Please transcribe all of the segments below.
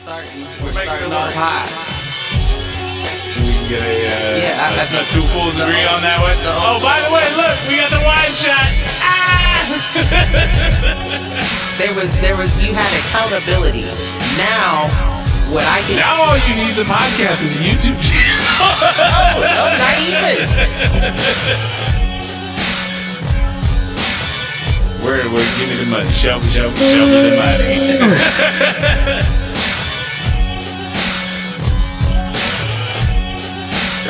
We're starting off high. We can get I think two fools agree on that one. Oh, by the way, look, we got the wide shot. There was you had accountability. Now what I can Now all you need is a podcast and a YouTube channel. no, not even. Where give me the money. Show me the money.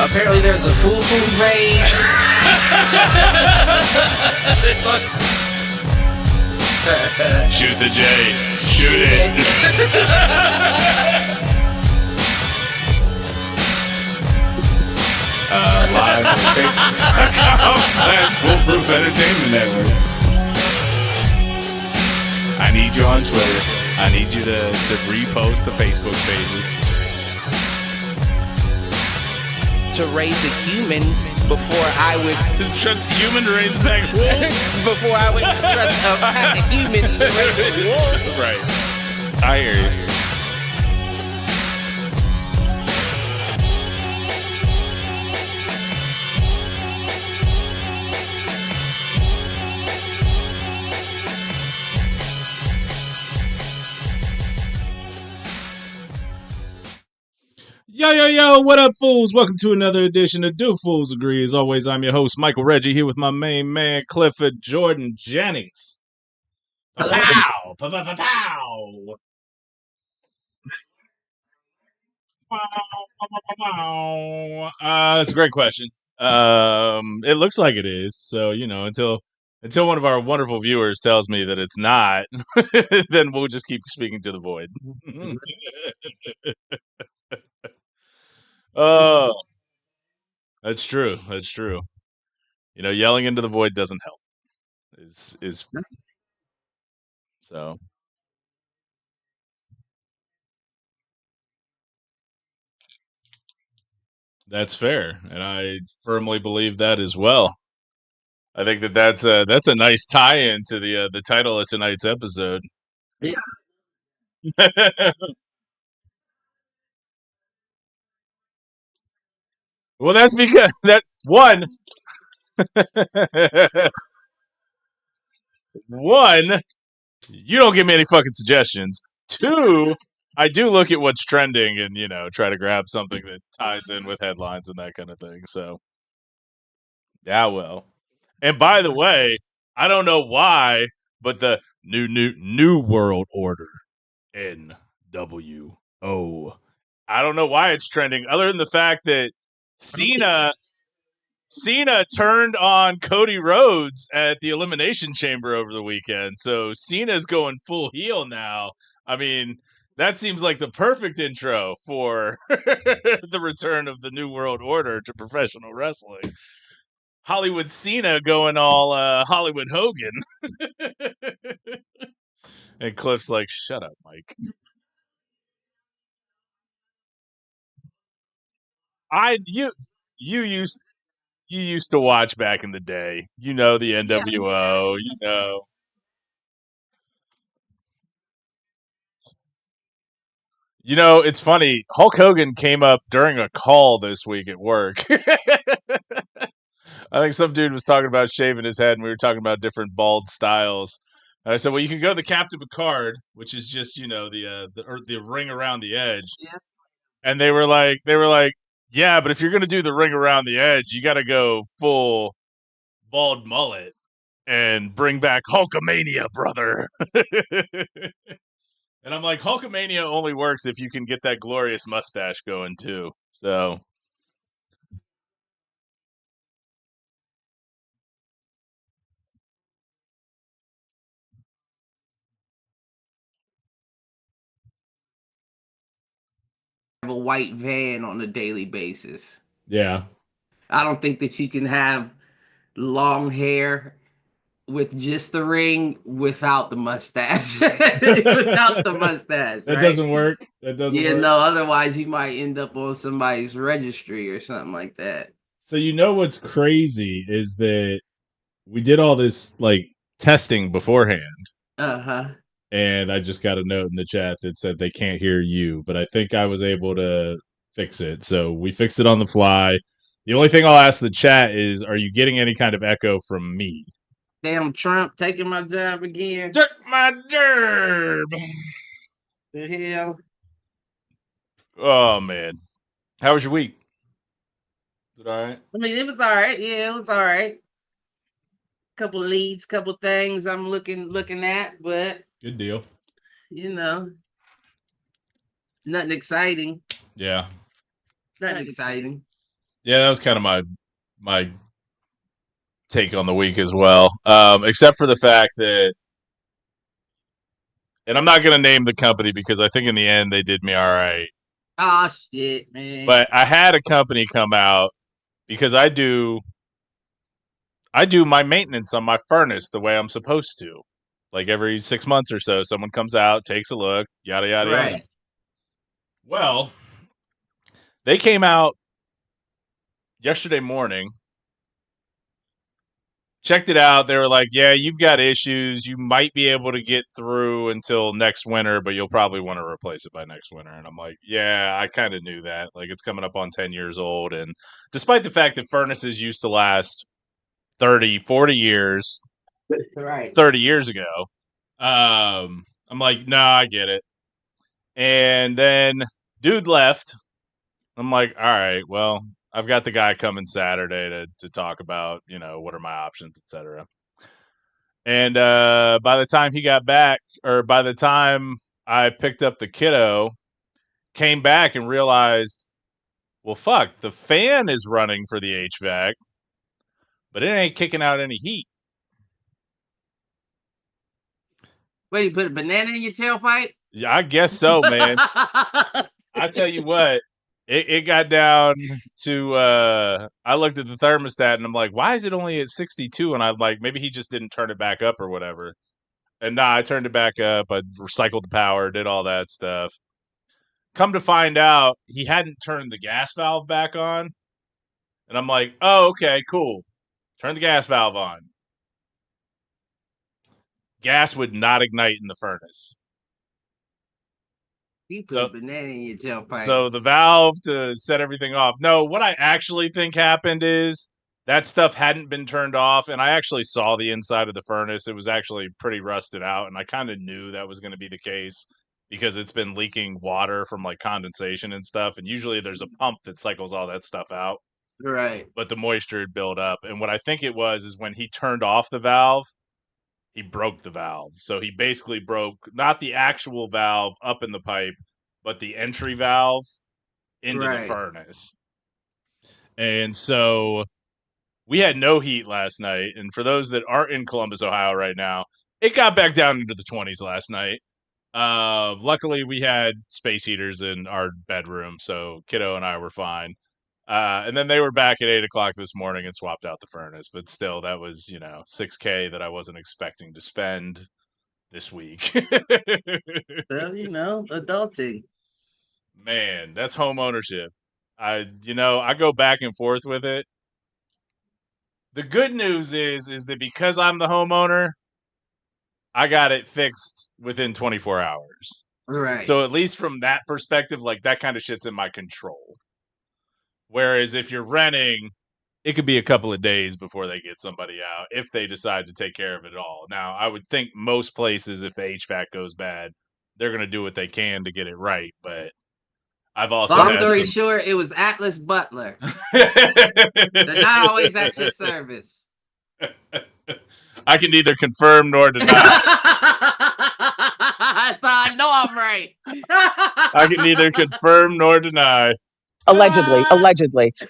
Apparently there's a Foolproof page. Shoot the J. Shoot it. Live on Facebook.com/Foolproof Entertainment Network. I need you on Twitter. I need you to repost the Facebook pages. To raise a human before I would Trust a human to raise a pack of wolves. before I would trust a pack of humans to raise a wolf. Right. I hear you. Yo, what up, fools? Welcome to another edition of Do Fools Agree. As always, I'm your host, Michael Reggie, here with my main man, Clifford Jordan Jennings. Pow! Pow! That's a great question. It looks like it is. So, until one of our wonderful viewers tells me that it's not, then we'll just keep speaking to the void. Oh, that's true. That's true. Yelling into the void doesn't help. Is so. That's fair, and I firmly believe that as well. I think that's a nice tie-in to the title of tonight's episode. Yeah. Well, that's because that one, you don't give me any fucking suggestions. Two, I do look at what's trending and try to grab something that ties in with headlines and that kind of thing. So, yeah, well. And by the way, I don't know why, but the new world order NWO. I don't know why it's trending, other than the fact that Cena turned on Cody Rhodes at the Elimination Chamber over the weekend. So Cena's going full heel now. I mean, that seems like the perfect intro for the return of the New World Order to professional wrestling. Hollywood Cena going all Hollywood Hogan. And Cliff's like, shut up, Mike. You used to watch back in the day. The NWO, it's funny. Hulk Hogan came up during a call this week at work. I think some dude was talking about shaving his head, and we were talking about different bald styles. And I said, "Well, you can go the Captain Picard, which is just the ring around the edge." Yes. And they were like, "Yeah, but if you're gonna do the ring around the edge, you got to go full bald mullet and bring back Hulkamania, brother." And I'm like, Hulkamania only works if you can get that glorious mustache going too. So. Have a white van on a daily basis. Yeah. I don't think that you can have long hair with just the ring without the mustache. Without the mustache. That right? doesn't work. That doesn't work. No, otherwise you might end up on somebody's registry or something like that. So what's crazy is that we did all this like testing beforehand. Uh-huh. and I just got a note in the chat that said they can't hear you, but I think I was able to fix it. So we fixed it on the fly. The only thing I'll ask the chat is, are you getting any kind of echo from me? Damn Trump taking my job again. Took my derb. The hell? Oh man, how was your week? Is it all right? I mean, it was all right. Yeah, it was all right. Couple leads, couple things I'm looking at, but Good deal. you know, nothing exciting. Yeah. Nothing exciting. Yeah, that was kind of my take on the week as well. Except for the fact that, and I'm not going to name the company because I think in the end they did me all right. Oh shit, man! But I had a company come out because I do my maintenance on my furnace the way I'm supposed to. Like every 6 months or so, someone comes out, takes a look, yada yada Right. yada. Well, they came out yesterday morning, checked it out. They were like, yeah, you've got issues. You might be able to get through until next winter, but you'll probably want to replace it by next winter. And I'm like, yeah, I kind of knew that. Like, it's coming up on 10 years old. And despite the fact that furnaces used to last 30, 40 years, Right. 30 years ago, I'm like, no, I get it. And then dude left. I'm like, all right, well, I've got the guy coming Saturday to talk about, what are my options, etc. And by the time he got back, or by the time I picked up the kiddo, came back and realized, well, fuck, the fan is running for the HVAC, but it ain't kicking out any heat. Wait, you put a banana in your tailpipe? Yeah, I guess so, man. I tell you what, it got down to I looked at the thermostat and I'm like, why is it only at 62? And I'm like, maybe he just didn't turn it back up or whatever. And I turned it back up. I recycled the power, did all that stuff. Come to find out, he hadn't turned the gas valve back on. And I'm like, oh, okay, cool. Turn the gas valve on. Gas would not ignite in the furnace. You put a banana in your tailpipe. So the valve to set everything off. No, what I actually think happened is that stuff hadn't been turned off, and I actually saw the inside of the furnace. It was actually pretty rusted out, and I kind of knew that was going to be the case because it's been leaking water from like condensation and stuff, and usually there's a pump that cycles all that stuff out. Right. But the moisture had built up, and what I think it was is when he turned off the valve, he broke the valve. So he basically broke not the actual valve up in the pipe, but the entry valve into the furnace. And so we had no heat last night. And for those that aren't in Columbus, Ohio right now, it got back down into the 20s last night. Luckily, we had space heaters in our bedroom, so kiddo and I were fine. And then they were back at 8 o'clock this morning and swapped out the furnace. But still, that was, $6K that I wasn't expecting to spend this week. Well, adulting. Man, that's home ownership. I go back and forth with it. The good news is that because I'm the homeowner, I got it fixed within 24 hours. Right. So at least from that perspective, like that kind of shit's in my control. Whereas if you're renting, it could be a couple of days before they get somebody out if they decide to take care of it all. Now, I would think most places, if the HVAC goes bad, they're going to do what they can to get it right. But I've also long story short, it was Atlas Butler. They're not always at your service. I can neither confirm nor deny. So I know I'm right. I can neither confirm nor deny. Allegedly.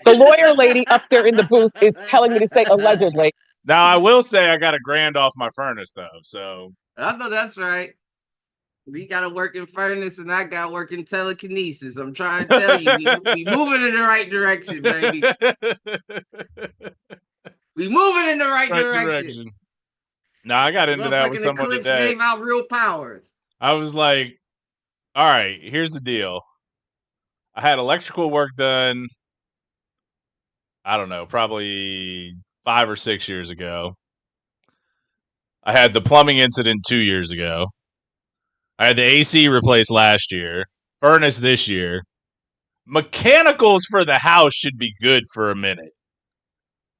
The lawyer lady up there in the booth is telling me to say allegedly. Now, I will say I got $1,000 off my furnace, though. So I know that's right. We got a working furnace and I got working telekinesis. I'm trying to tell you, we moving in the right direction, baby. We moving in the right direction. No, I got into that with someone today. Gave out real powers. I was like, all right, here's the deal. I had electrical work done, I don't know, probably 5 or 6 years ago. I had the plumbing incident 2 years ago. I had the AC replaced last year, furnace this year. Mechanicals for the house should be good for a minute.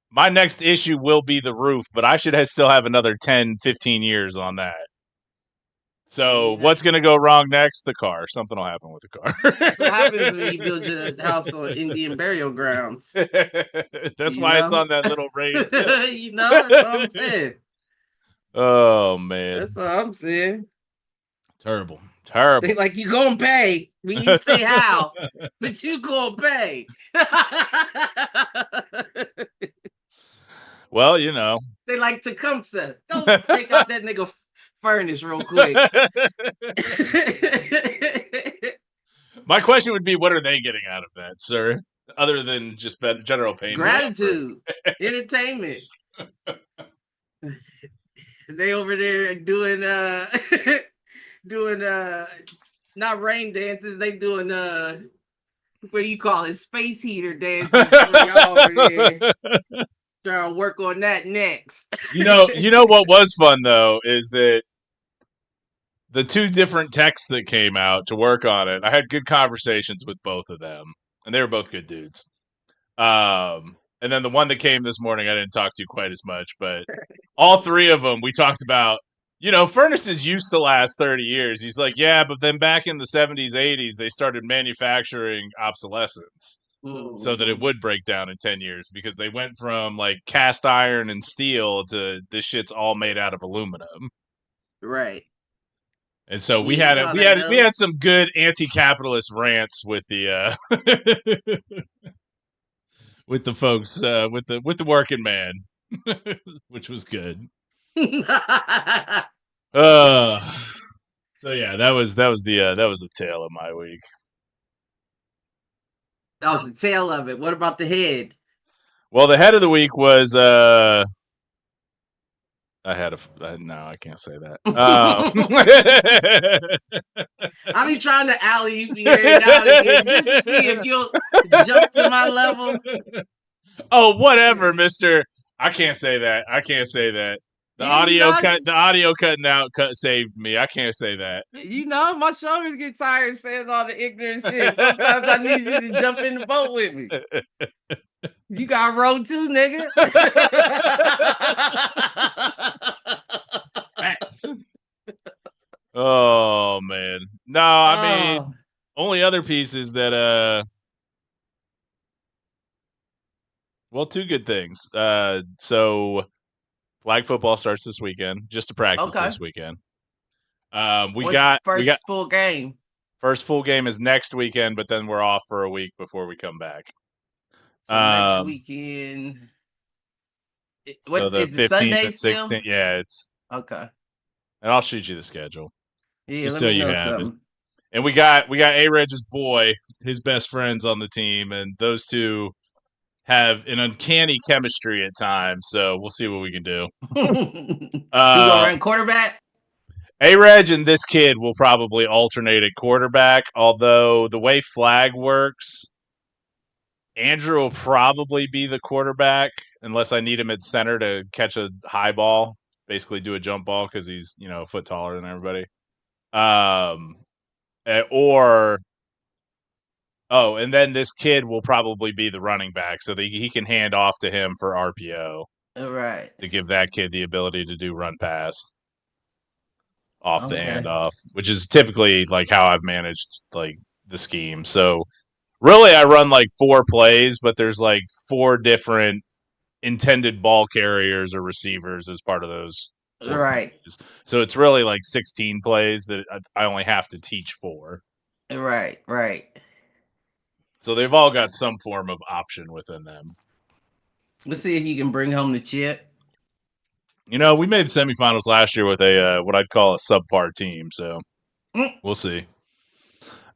My next issue will be the roof, but I should still have another 10, 15 years on that. So what's going to go wrong next? The car. Something will happen with the car. That's what happens when you build your house on Indian burial grounds. That's why it's on that little raised hill. That's what I'm saying. Oh, man. That's what I'm saying. Terrible. They like, you gonna pay. We didn't say how, but you gonna pay. Well, you know. They like Tecumseh. Don't take out that nigga furnace real quick. My question would be, what are they getting out of that, sir? Other than just general pain. Gratitude. Entertainment. They over there doing not rain dances, they doing what do you call it, space heater dances for y'all over there. Trying to work on that next. You know what was fun though is that the two different texts that came out to work on it, I had good conversations with both of them, and they were both good dudes. And then the one that came this morning, I didn't talk to quite as much, but all three of them, we talked about, furnaces used to last 30 years. He's like, yeah, but then back in the 70s, 80s, they started manufacturing obsolescence so that it would break down in 10 years because they went from like cast iron and steel to this shit's all made out of aluminum. Right. And so we had some good anti-capitalist rants with the with the folks with the working man, which was good. So yeah, that was the tale of my week. That was the tail of it. What about the head? Well, the head of the week was no, I can't say that. I'll be trying to alley you here and out again just to see if you'll jump to my level. Oh, whatever, mister. I can't say that. The audio cutting out saved me. I can't say that. My shoulders get tired saying all the ignorant shit. Sometimes I need you to jump in the boat with me. You got road too, nigga. Oh man. No, I mean only other pieces that well, two good things. So flag football starts this weekend, just to practice this weekend. We got full game. First full game is next weekend, but then we're off for a week before we come back. So next weekend. So the 15th and 16th. Yeah, it's okay. And I'll shoot you the schedule. Yeah, just so you have it. And we got A-Reg's boy, his best friends on the team, and those two have an uncanny chemistry at times. So we'll see what we can do. You gonna run quarterback? A-Reg and this kid will probably alternate at quarterback, although the way flag works, Andrew will probably be the quarterback unless I need him at center to catch a high ball, basically do a jump ball because he's, a foot taller than everybody. And then this kid will probably be the running back so that he can hand off to him for RPO. All right. To give that kid the ability to do run pass off the handoff, which is typically like how I've managed like the scheme. So really I run like 4 plays, but there's like 4 different intended ball carriers or receivers as part of those. Right. Plays. So it's really like 16 plays that I only have to teach 4. Right. So they've all got some form of option within them. Let's see if you can bring home the chip. We made the semifinals last year with a what I'd call a subpar team, so we'll see.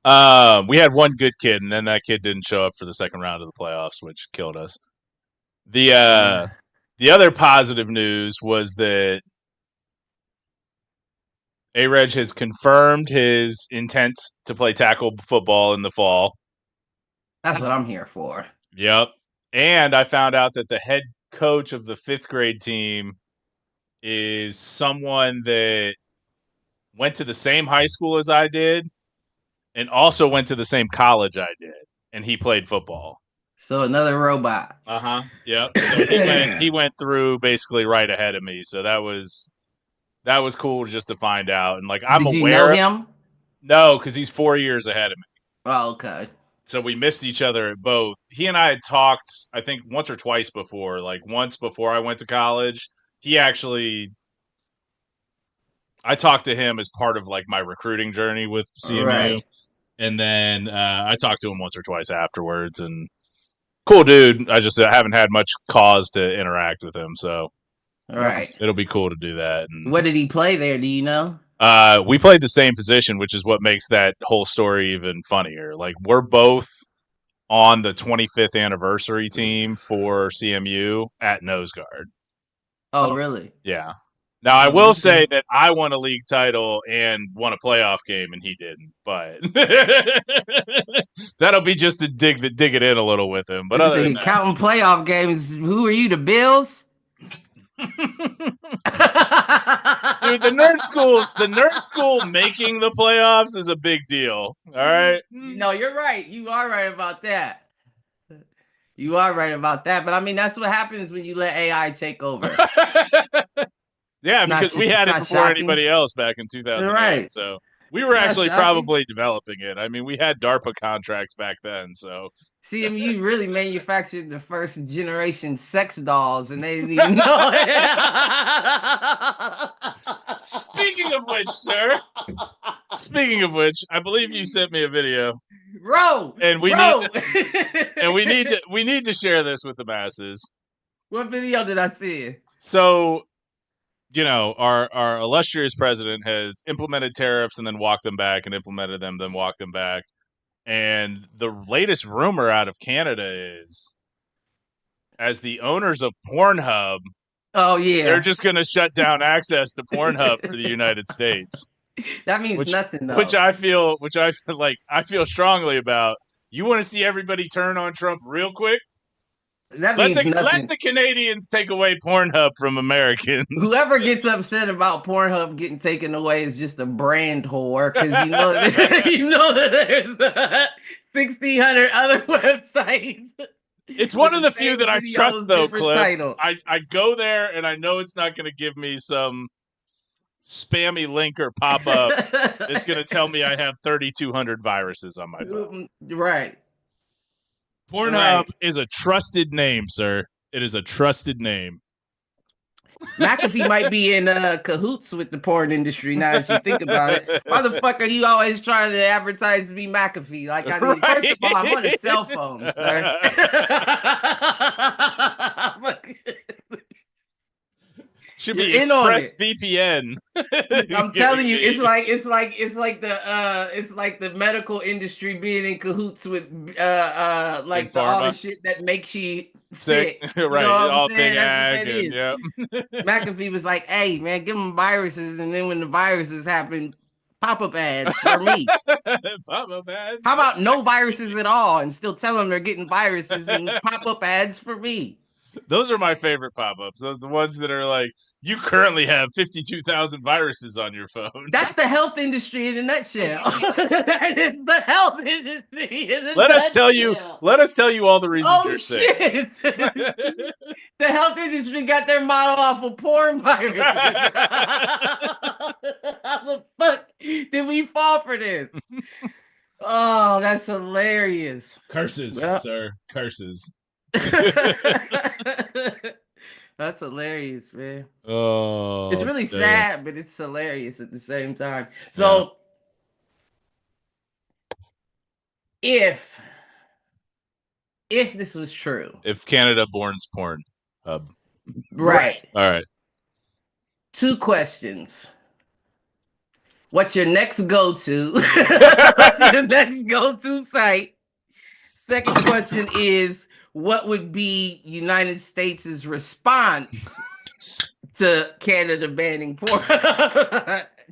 We had one good kid, and then that kid didn't show up for the second round of the playoffs, which killed us. The other positive news was that A-Reg has confirmed his intent to play tackle football in the fall. That's what I'm here for. Yep. And I found out that the head coach of the 5th grade team is someone that went to the same high school as I did, and also went to the same college I did, and he played football. So another robot. Yep. So he went through basically right ahead of me. So that was cool just to find out. And like I'm Did aware you know him? No, because he's 4 years ahead of me. Oh, okay. So we missed each other at both. He and I had talked, I think, once or twice before. Like once before I went to college, I talked to him as part of like my recruiting journey with CMU. Right. And then I talked to him once or twice afterwards, and cool dude. I haven't had much cause to interact with him, so right. It'll be cool to do that. And, what did he play there? Do you know? We played the same position, which is what makes that whole story even funnier. Like we're both on the 25th anniversary team for CMU at nose guard. Oh, really? Yeah. Now, I will say that I won a league title and won a playoff game, and he didn't. But that'll be just to dig it in a little with him. But other than that, counting playoff games, who are you? The Bills? Dude, the nerd school making the playoffs is a big deal. All right. No, you're right. You are right about that. You are right about that. But I mean, that's what happens when you let AI take over. Yeah, because we had it before anybody else back in 2008. Right. So we were actually probably developing it. I mean, we had DARPA contracts back then. So CMU really manufactured the first generation sex dolls, and they didn't even know it. Speaking of which, I believe you sent me a video. And we need to share this with the masses. What video did I see? So, you know, our illustrious president has implemented tariffs and then walked them back, and implemented them, then walked them back. And the latest rumor out of Canada is, as the owners of Pornhub, they're just going to shut down access to Pornhub for the United States. That means nothing, though. Which I feel strongly about. You want to see everybody turn on Trump real quick? That means nothing. Let the Canadians take away Pornhub from Americans. Whoever gets upset about Pornhub getting taken away is just a brand whore, because you know that there's 1,600 other websites. It's one of the few that I trust, though, Cliff. I go there and I know it's not going to give me some spammy link or pop up. It's going to tell me I have 3,200 viruses on my phone. Right. Pornhub is a trusted name, sir. It is a trusted name. McAfee might be in cahoots with the porn industry now that you think about it. Why the fuck are you always trying to advertise to be McAfee? Like, I mean, first of all, I'm on a cell phone, sir. Should be ExpressVPN. I'm telling you, it's like the medical industry being in cahoots with all the shit that makes you sick. Right. You know all thing ag. Yeah. McAfee was like, "Hey man, give them viruses, and then when the viruses happen, pop-up ads for me." Pop-up ads. How about no viruses at all, and still tell them they're getting viruses and pop-up ads for me? Those are my favorite pop-ups. Those are the ones that are like, you currently have 52,000 viruses on your phone. That's the health industry in a nutshell. That is the health industry in a nutshell. Let us tell you all the reasons you're sick. Shit. The health industry got their model off of porn viruses. How the fuck did we fall for this? Oh, that's hilarious. Curses, sir. Curses. That's hilarious, man. Oh, it's really sad, but it's hilarious at the same time. So, if this was true, if Canada borns porn hub, right? All right. 2 questions. What's your next go-to? What's your next go-to site? Second question is, what would be United States' response to Canada banning porn?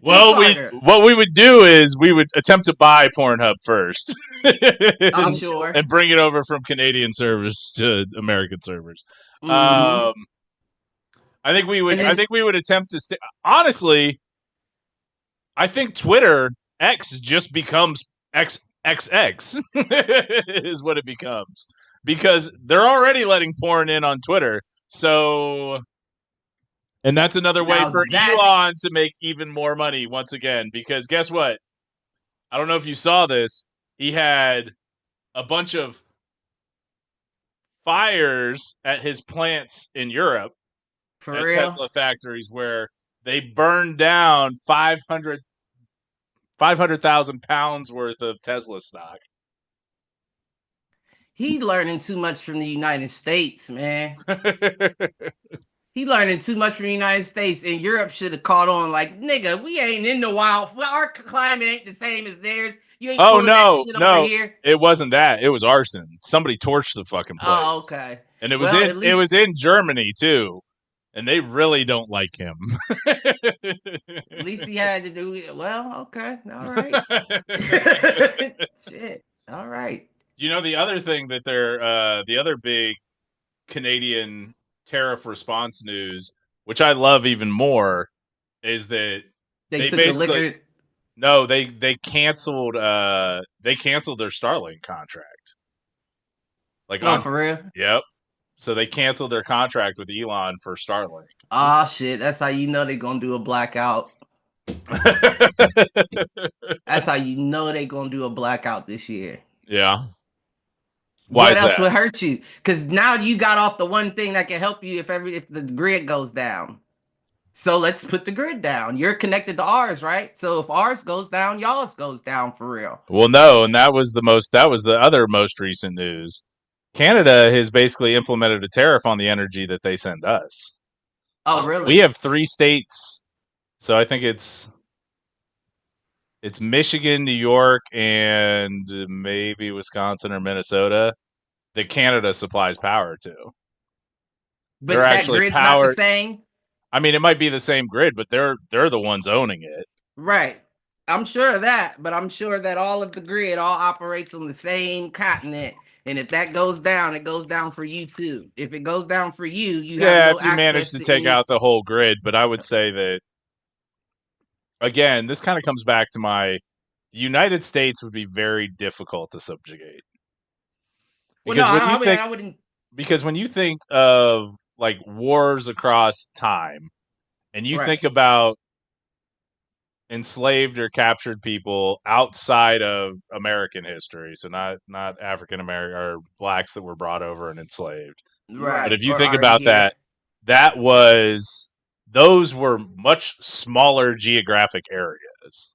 Well, what we would do is we would attempt to buy Pornhub first. I'm sure. And bring it over from Canadian servers to American servers. Mm-hmm. I think we would attempt to honestly, I think Twitter X just becomes XXX is what it becomes, because they're already letting porn in on Twitter. So, and that's another way Now for that's- Elon to make even more money once again, because guess what? I don't know if you saw this. He had a bunch of fires at his plants in Europe, For at real? Tesla factories, where they burned down 500,000 pounds worth of Tesla stock. He learning too much from the United States, man. He learning too much from the United States, and Europe should have caught on. Like, nigga, we ain't in the wild. Our climate ain't the same as theirs. You ain't pulling that shit over here. It wasn't that. It was arson. Somebody torched the fucking place. Oh, okay. And it was it was in Germany too, and they really don't like him. At least he had to do it. Well, okay, all right. Shit, all right. You know, the other thing that the other big Canadian tariff response news, which I love even more, is that They took basically the liquor. no, they canceled their Starlink contract. Like, For real? Yep. So they canceled their contract with Elon for Starlink. Oh shit! That's how you know they're gonna do a blackout. That's how you know they're gonna do a blackout this year. Yeah. Why what is else that? would hurt you? Because now you got off the one thing that can help you if the grid goes down. So let's put the grid down. You're connected to ours, right? So if ours goes down, y'all's goes down for real. Well, no, and that was the other most recent news. Canada has basically implemented a tariff on the energy that they send us. Oh, really? We have 3 states. So I think it's Michigan, New York, and maybe Wisconsin or Minnesota that Canada supplies power to. But they're that actually grid's powered. not the same. I mean, it might be the same grid, but they're the ones owning it. Right. I'm sure of that, but I'm sure that all of the grid all operates on the same continent. And if that goes down, it goes down for you too. If it goes down for you, you have no if you manage to take any... out the whole grid. But I would say that, again, this kind of comes back to the United States would be very difficult to subjugate. Because I wouldn't. Because when you think of like wars across time, and you think about enslaved or captured people outside of American history, so not African American or blacks that were brought over and enslaved. Right. But if you think about those were much smaller geographic areas.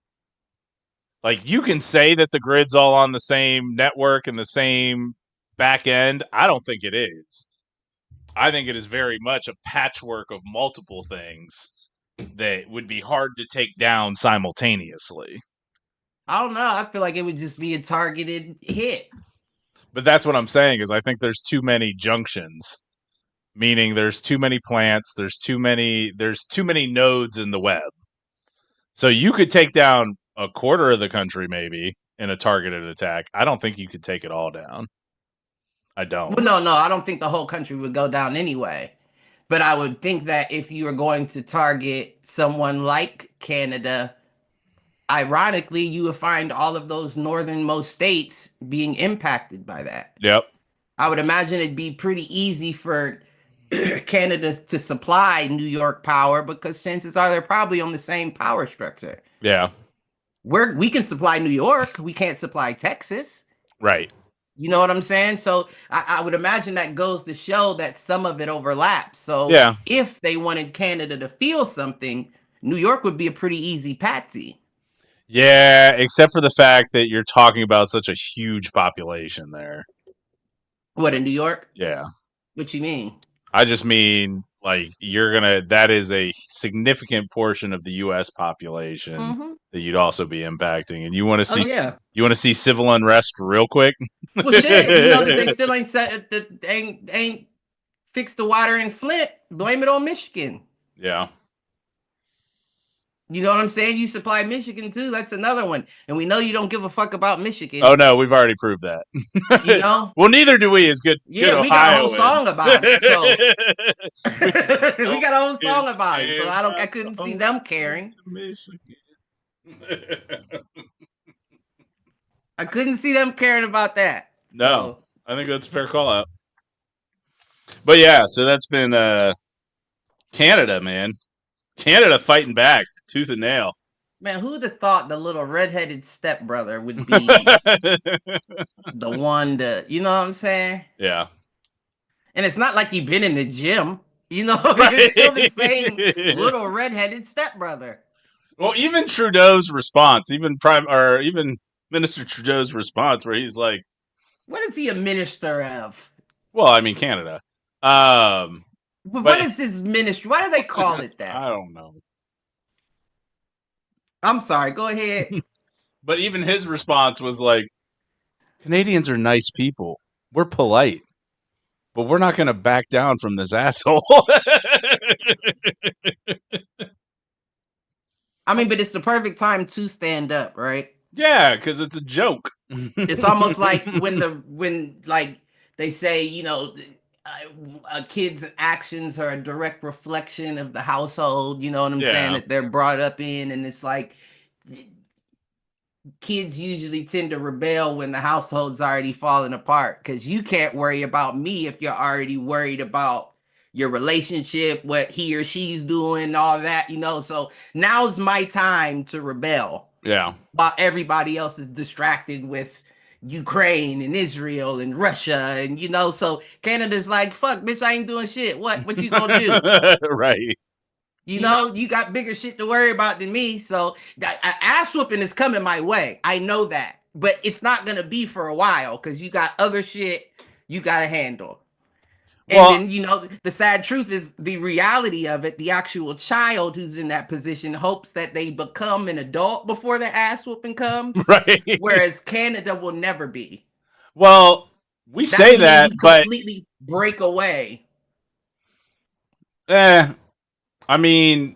Like, you can say that the grid's all on the same network and the same back end. I don't think it is. I think it is very much a patchwork of multiple things that would be hard to take down simultaneously. I don't know. I feel like it would just be a targeted hit. But that's what I'm saying, is I think there's too many junctions, meaning there's too many plants, there's too many nodes in the web. So you could take down a quarter of the country maybe in a targeted attack. I don't think you could take it all down. I don't. Well, no, I don't think the whole country would go down anyway. But I would think that if you were going to target someone like Canada, ironically, you would find all of those northernmost states being impacted by that. Yep. I would imagine it'd be pretty easy for Canada to supply New York power, because chances are they're probably on the same power structure. Yeah. We can supply New York. We can't supply Texas. Right. You know what I'm saying? So I would imagine that goes to show that some of it overlaps. So if they wanted Canada to feel something, New York would be a pretty easy patsy. Yeah, except for the fact that you're talking about such a huge population there. What, in New York? Yeah. What you mean? I just mean, like, that is a significant portion of the U.S. population that you'd also be impacting. And you want to see civil unrest real quick? Well, shit, you know that they still ain't fixed the water in Flint. Blame it on Michigan. Yeah. You know what I'm saying? You supply Michigan too. That's another one. And we know you don't give a fuck about Michigan. Oh no, we've already proved that. You know? Well, neither do we. As good. Yeah, good we got a whole song about it. So we got a whole song about it. So I couldn't see them caring. I couldn't see them caring about that. No, So, I think that's a fair call out. But yeah, so that's been Canada, man. Canada fighting back, tooth and nail. man, who'd have thought the little redheaded stepbrother would be the one to, you know what I'm saying? Yeah. And it's not like you've been in the gym, you know, Right. it's still the same little redheaded stepbrother. Well, even Trudeau's response, even Minister Trudeau's response, where he's like, What is he a minister of? well, I mean Canada. But But- what is his ministry? Why do they call it that? I don't know. I'm sorry, go ahead. But even his response was like, Canadians are nice people. We're polite. But we're not going to back down from this asshole. I mean, but it's the perfect time to stand up, right? Yeah, because it's a joke. It's almost like when like they say, you know, a kid's actions are a direct reflection of the household, you know what I'm saying, that they're brought up in, and it's like kids usually tend to rebel when the household's already falling apart, because you can't worry about me if you're already worried about your relationship, what he or she's doing, all that, you know. So now's my time to rebel. Yeah. While everybody else is distracted with Ukraine and Israel and Russia, and you know, so Canada's like, fuck, bitch, I ain't doing shit. What you gonna do? Right. You know, you got bigger shit to worry about than me. So ass whooping is coming my way. I know that. But it's not gonna be for a while, because you got other shit you gotta handle. And Well, then, you know, the sad truth is the reality of it. The actual child who's in that position hopes that they become an adult before the ass whooping comes. right. Whereas Canada will never be. Well, we say that, but completely break away. I mean,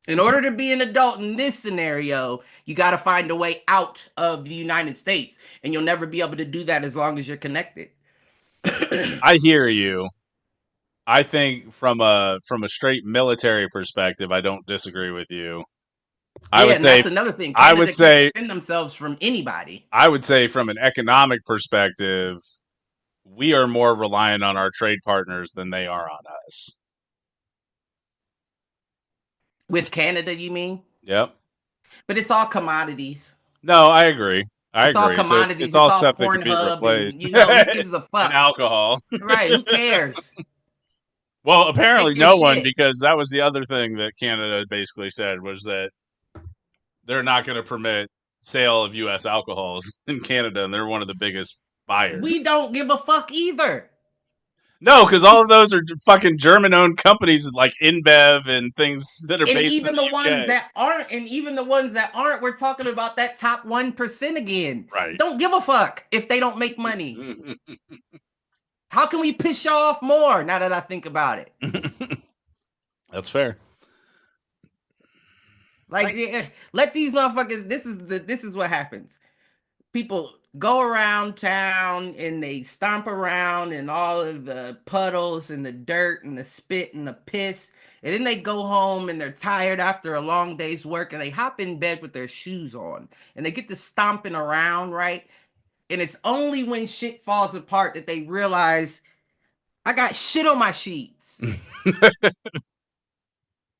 in order to be an adult in this scenario, you got to find a way out of the United States, and you'll never be able to do that as long as you're connected. I hear you. I think from a straight military perspective, I don't disagree with you. I would say that's another thing. Canada I would say defend themselves from anybody. I would say from an economic perspective, we are more reliant on our trade partners than they are on us. With Canada, you mean? Yep. But it's all commodities. No, I agree. It's all commodities. So it's all stuff that can be replaced. And, you know, who gives a fuck? And alcohol. Right, who cares? Well, apparently no one, because that was the other thing that Canada basically said, was that they're not going to permit sale of U.S. alcohols in Canada, and they're one of the biggest buyers. We don't give a fuck either. No, because all of those are fucking German-owned companies like InBev and things that are based even in the ones UK. that aren't, and even the ones that aren't, we're talking about that top 1% again. Right. Don't give a fuck if they don't make money. How can we piss y'all off more now that I think about it? That's fair. Like, let these motherfuckers. This is what happens. People go around town and they stomp around in all of the puddles and the dirt and the spit and the piss, and then they go home and they're tired after a long day's work, and they hop in bed with their shoes on and they get to stomping around, right? And it's only when shit falls apart that they realize, I got shit on my sheets.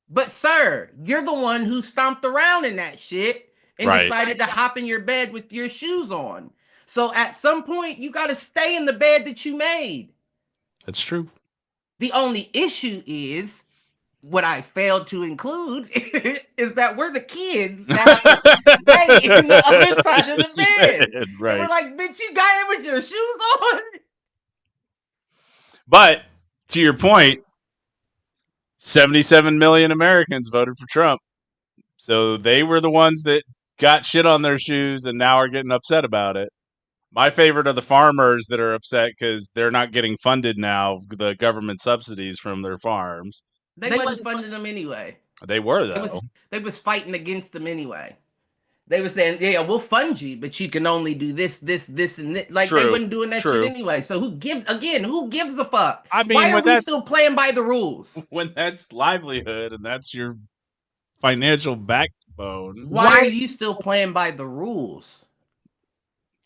But sir, you're the one who stomped around in that shit and decided to hop in your bed with your shoes on. So at some point, you got to stay in the bed that you made. That's true. The only issue is, what I failed to include is that we're the kids that lay in the other side of the bed. Right. And we're like, bitch, you got it with your shoes on? But to your point, 77 million Americans voted for Trump. So they were the ones that got shit on their shoes and now are getting upset about it. My favorite are the farmers that are upset because they're not getting funded now, the government subsidies from their farms. They wasn't funding them anyway. They were, though. They was fighting against them anyway. They were saying, yeah, we'll fund you, but you can only do this, and this. Like, they wasn't doing that shit anyway. So who gives a fuck? I mean, why are we still playing by the rules? When that's livelihood and that's your financial bone. Why are you still playing by the rules?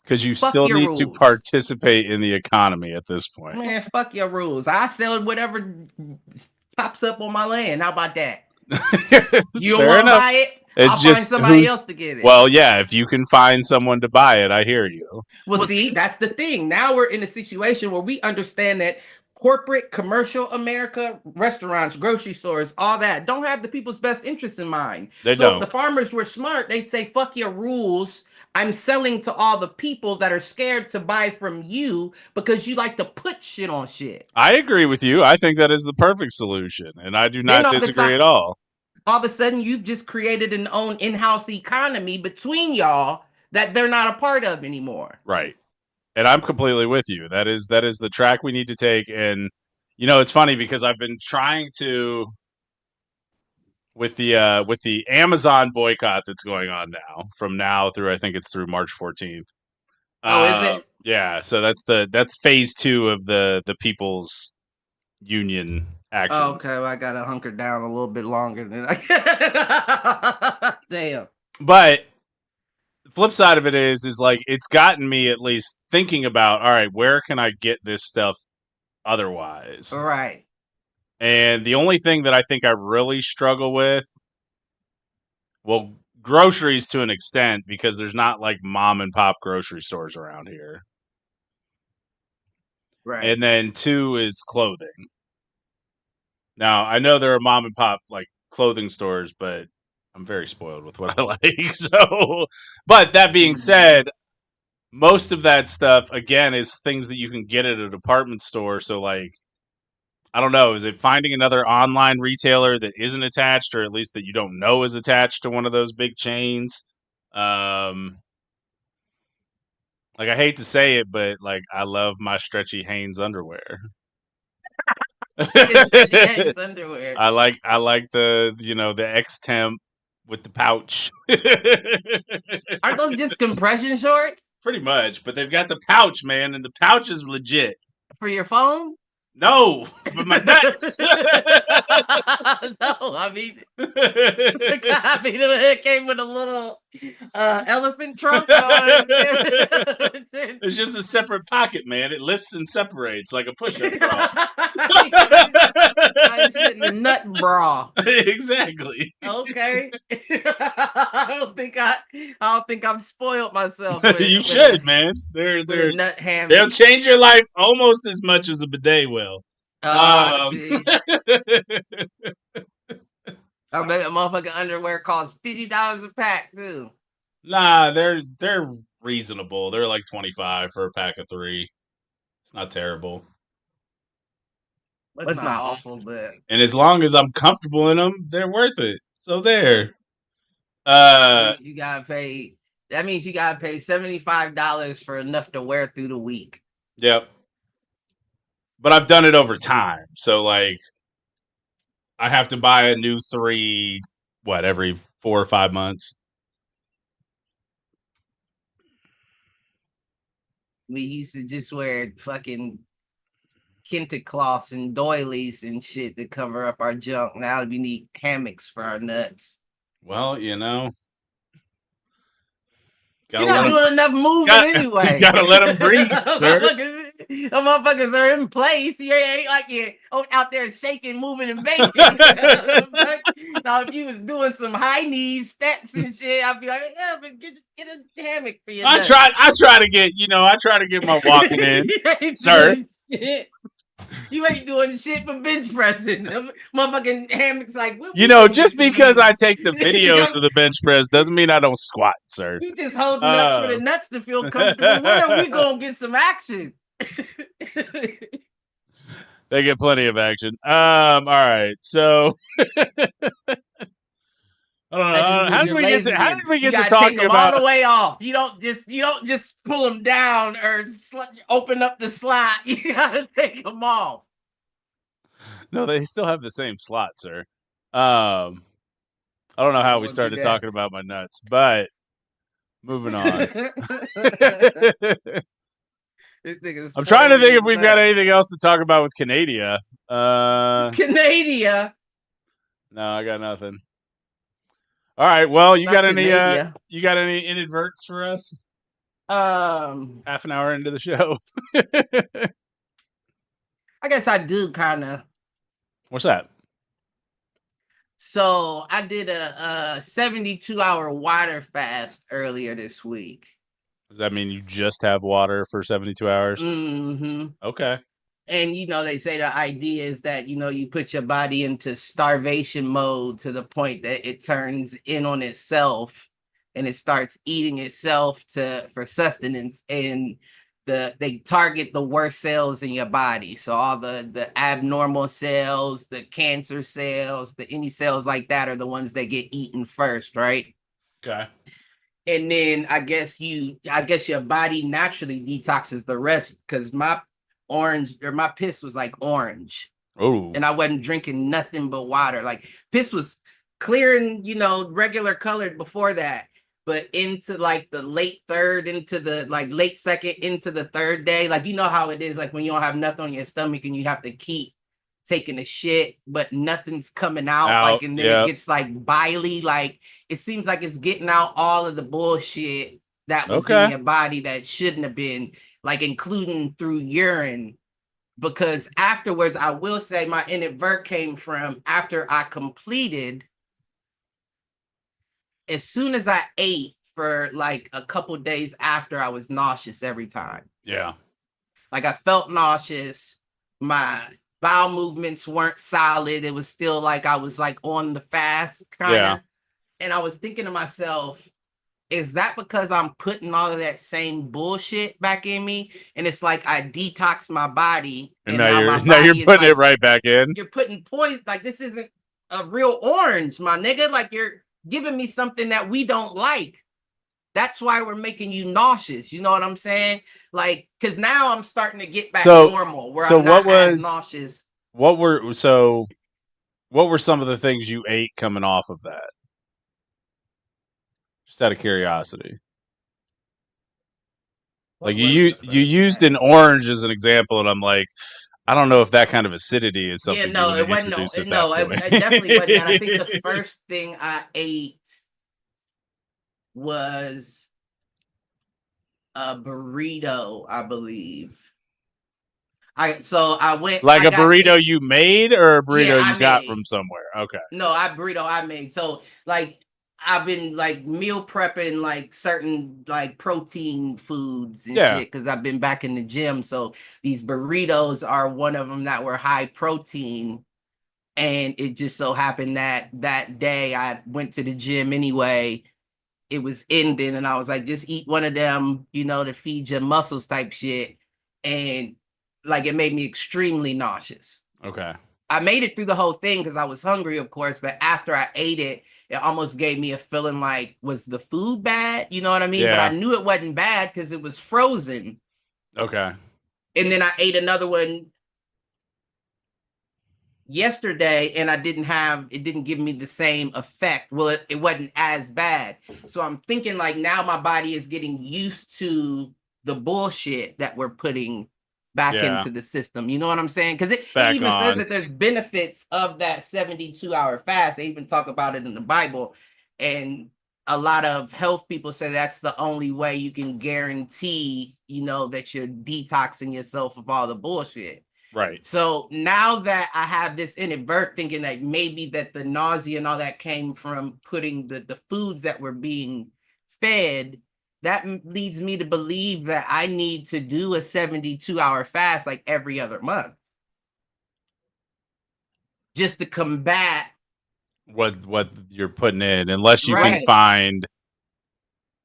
Because you Fuck still your need to rules. participate in the economy at this point. Man, fuck your rules. I sell whatever pops up on my land. How about that? You don't want to buy it? It's I'll just find somebody else to get it. Well, yeah, if you can find someone to buy it, I hear you. Well, see, that's the thing. Now we're in a situation where we understand that corporate, commercial America, restaurants, grocery stores, all that don't have the people's best interests in mind. They so don't. If the farmers were smart, they'd say, fuck your rules. I'm selling to all the people that are scared to buy from you because you like to put shit on shit. I agree with you. I think that is the perfect solution, and I do not disagree at all. All of a sudden, you've just created an own in-house economy between y'all that they're not a part of anymore. Right. And I'm completely with you. That is the track we need to take. And it's funny because I've been trying to with the Amazon boycott that's going on now, from now through I think it's through March 14th. Oh, is it? Yeah, so that's phase 2 of the People's Union action. Oh, okay, well, I gotta hunker down a little bit longer than I Damn. But the flip side of it is like it's gotten me at least thinking about, all right, where can I get this stuff otherwise? Right. And the only thing that I think I really struggle with, well, groceries to an extent, because there's not like mom and pop grocery stores around here. Right. And then 2 is clothing. Now, I know there are mom and pop like clothing stores, but I'm very spoiled with what I like. So, but that being said, most of that stuff again is things that you can get at a department store. So like, I don't know, is it finding another online retailer that isn't attached, or at least that you don't know is attached to one of those big chains? Like, I hate to say it, but like, I love my stretchy Hanes underwear. Underwear. I like the the X-Temp with the pouch. Aren't those just compression shorts? Pretty much, but they've got the pouch, man, and the pouch is legit. For your phone? No, for my nuts. No, I mean it came with a little elephant trunk. It's just a separate pocket, man. It lifts and separates like a push-up bra. I'm sitting in nut bra. Exactly. Okay. I don't think I've spoiled myself. You should, man. They're nut ham. They'll change your life almost as much as a bidet will. I bet a motherfucking underwear costs $50 a pack too. Nah, they're reasonable. They're like $25 for a pack of 3. It's not terrible. It's not awful, but and as long as I'm comfortable in them, they're worth it. So there. You gotta pay. That means you gotta pay $75 for enough to wear through the week. Yep. But I've done it over time. So like I have to buy a new 3 every 4 or 5 months. We used to just wear fucking kente cloths and doilies and shit to cover up our junk. Now we need hammocks for our nuts. Well, you're not doing enough moving anyway. You gotta let them breathe, sir. The motherfuckers are in place. You ain't like you're out there shaking, moving, and baking. Now, if you was doing some high knees steps and shit, I'd be like, yeah, but get a hammock for you. I try to get my walking in, sir. You ain't doing shit for bench pressing. Motherfucking hammocks like... just because I take the videos of the bench press doesn't mean I don't squat, sir. You just hold nuts for the nuts to feel comfortable. When are we going to get some action? They get plenty of action. All right, so... I don't know. How did we get to talking take them about all the way off? You don't just pull them down or open up the slot. You gotta take them off. No, they still have the same slot, sir. I don't know how we started talking about my nuts, but moving on. I'm trying to think if we've got anything else to talk about with Canada. Canada? No, I got nothing. All right. Well, you got Fucking any media. you got any inadverts for us? I Half an hour into the show. guess I do kind of. What's that? So I did a 72-hour water fast earlier this week. Does that mean you just have water for 72 hours? Mm-hmm. Okay. And they say the idea is that you put your body into starvation mode to the point that it turns in on itself and it starts eating itself for sustenance, and they target the worst cells in your body. So all the abnormal cells, the cancer cells, any cells like that are the ones that get eaten first, right? Okay. And then I guess your body naturally detoxes the rest, because my piss was like orange. Oh. And I wasn't drinking nothing but water. Like, piss was clear and regular colored before that. But into like the late third, into the like late second, into the third day, like how it is, like when you don't have nothing on your stomach and you have to keep taking a shit, but nothing's coming out, like, and then it gets like biley, like it seems like it's getting out all of the bullshit that was in your body that shouldn't have been, like including through urine. Because afterwards, I will say my inadvert came from after I completed. As soon as I ate, for like a couple days after, I was nauseous every time. Yeah. Like, I felt nauseous. My bowel movements weren't solid. It was still like I was like on the fast kind of. Yeah. And I was thinking to myself, is that because I'm putting all of that same bullshit back in me? And it's like I detox my body, and now you're putting it right back in. You're putting poison. Like, this isn't a real orange, my nigga. Like, you're giving me something that we don't like. That's why we're making you nauseous. You know what I'm saying? Like, because now I'm starting to get back normal, where I'm not as nauseous. What were some of the things you ate coming off of that? Just out of curiosity. Like, you used an orange as an example, and I'm like, I don't know if that kind of acidity is something you want to introduce at that point. It definitely wasn't that. I think the first thing I ate was a burrito, I believe. I went like a burrito you made, or a burrito you got from somewhere. Okay. No, burrito I made. So like, I've been like meal prepping like certain like protein foods and shit, because I've been back in the gym. So these burritos are one of them that were high protein. And it just so happened that day I went to the gym anyway. It was ending, and I was like, just eat one of them, to feed your muscles type shit. And like, it made me extremely nauseous. Okay. I made it through the whole thing because I was hungry, of course, but after I ate it, it almost gave me a feeling like, was the food bad? You know what I mean? Yeah. But I knew it wasn't bad because it was frozen. Okay. And then I ate another one yesterday, and it didn't give me the same effect. Well, it wasn't as bad. So I'm thinking like, now my body is getting used to the bullshit that we're putting back into the system. You know what I'm saying? Because it even says that there's benefits of that 72-hour fast. They even talk about it in the Bible. And a lot of health people say that's the only way you can guarantee, that you're detoxing yourself of all the bullshit. Right. So now that I have this inadvert thinking that maybe that the nausea and all that came from putting the foods that were being fed, that leads me to believe that I need to do a 72-hour fast like every other month, just to combat what you're putting in, unless you can find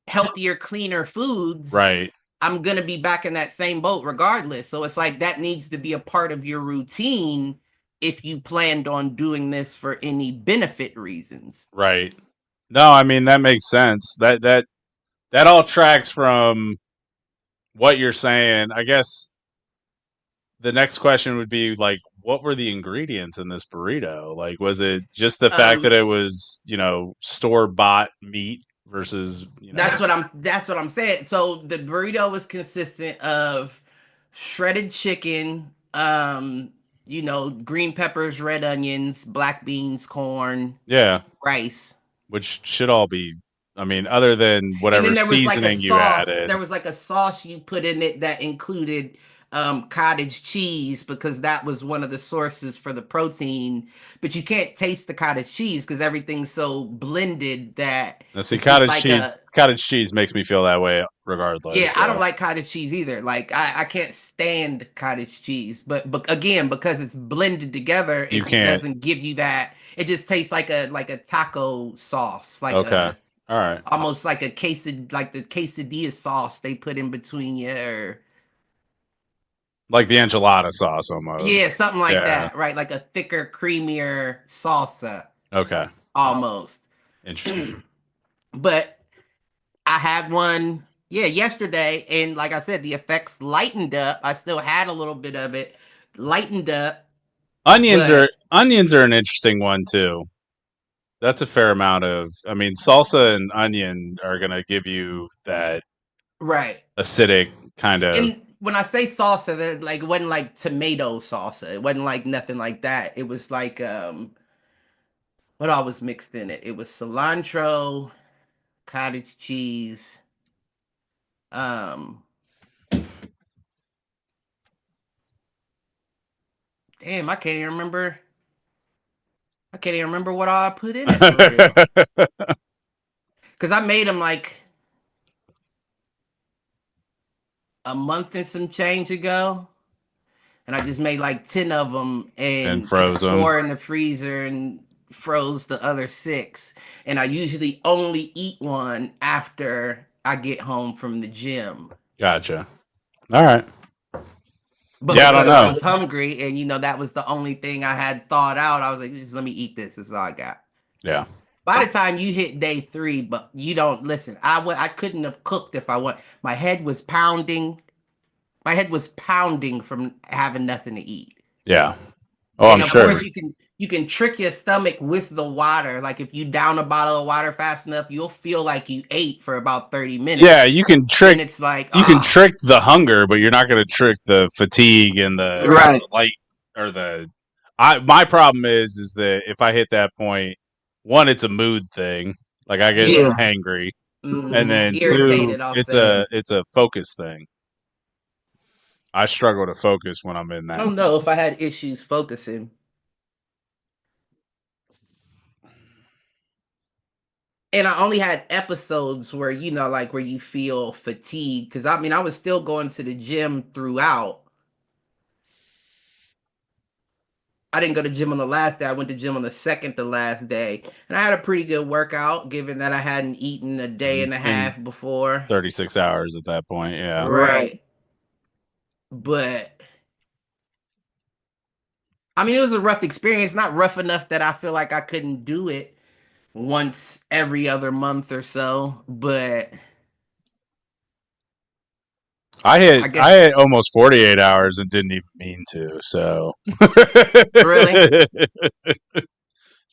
healthier, cleaner foods. Right. I'm going to be back in that same boat regardless. So it's like, that needs to be a part of your routine if you planned on doing this for any benefit reasons. Right. No, I mean, that makes sense. That all tracks from what you're saying. I guess the next question would be like, what were the ingredients in this burrito? Like, was it just the fact that it was, store-bought meat versus, That's what I'm saying. So the burrito was consistent of shredded chicken, green peppers, red onions, black beans, corn, rice. which should all be. I mean, other than And whatever then there was like a seasoning you sauce. added. There was like a sauce you put in it that included cottage cheese because that was one of the sources for the protein. But you can't taste the cottage cheese because everything's so blended that Now, see, it's just like a cottage cheese makes me feel that way regardless. yeah. I don't So. like cottage cheese either. Like I can't stand cottage cheese. But again, because it's blended together, You it can't. doesn't give you that. It just tastes like a taco sauce, like Okay. a All right. almost like like the quesadilla sauce they put in between your Like the enchilada sauce almost. yeah, something like Yeah. that, right? Like a thicker, creamier salsa Okay. almost. Interesting. But I had one, yeah, yesterday, and like I said, the effects lightened up. I still had a little bit of it, lightened up, Onions but are an interesting one too. That's a fair amount of. I mean, salsa and onion are gonna give you that right. acidic kind of. And when I say salsa, that like it wasn't like tomato salsa. It wasn't like nothing like that. It was like what all was mixed in it? It was cilantro, cottage cheese, um, damn, I can't even remember. I can't even remember what all I put in it for real. Because I made them like a month and some change ago. And I just made like 10 of them and froze put them. 4 in the freezer and froze the other 6. And I usually only eat one after I get home from the gym. Gotcha. All right. But Yeah, I don't because I know. was hungry and that was the only thing I had thought out, I was like, just let me eat this. That's all I got. Yeah. By the time you hit day 3, but you don't listen. I couldn't have cooked if I want. My head was pounding. My head was pounding from having nothing to eat. Yeah. Oh, And I'm of sure. course you can trick your stomach with the water. Like if you down a bottle of water fast enough, you'll feel like you ate for about 30 minutes. Yeah, you can trick. And it's like You can trick the hunger, but you're not going to trick the fatigue and the right. light or the. My problem is that if I hit that point, one, it's a mood thing. Like I get hangry, and then 2, irritated. I'll say. it's a focus thing. I struggle to focus when I'm in that. I don't know if I had issues focusing. And I only had episodes where, like where you feel fatigued. Because I mean, I was still going to the gym throughout. I didn't go to gym on the last day. I went to gym on the second to last day. And I had a pretty good workout, given that I hadn't eaten a day and a half before. 36 hours at that point, yeah. Right. But I mean, it was a rough experience. Not rough enough that I feel like I couldn't do it once every other month or so. But I hit almost 48 hours and didn't even mean to. So really,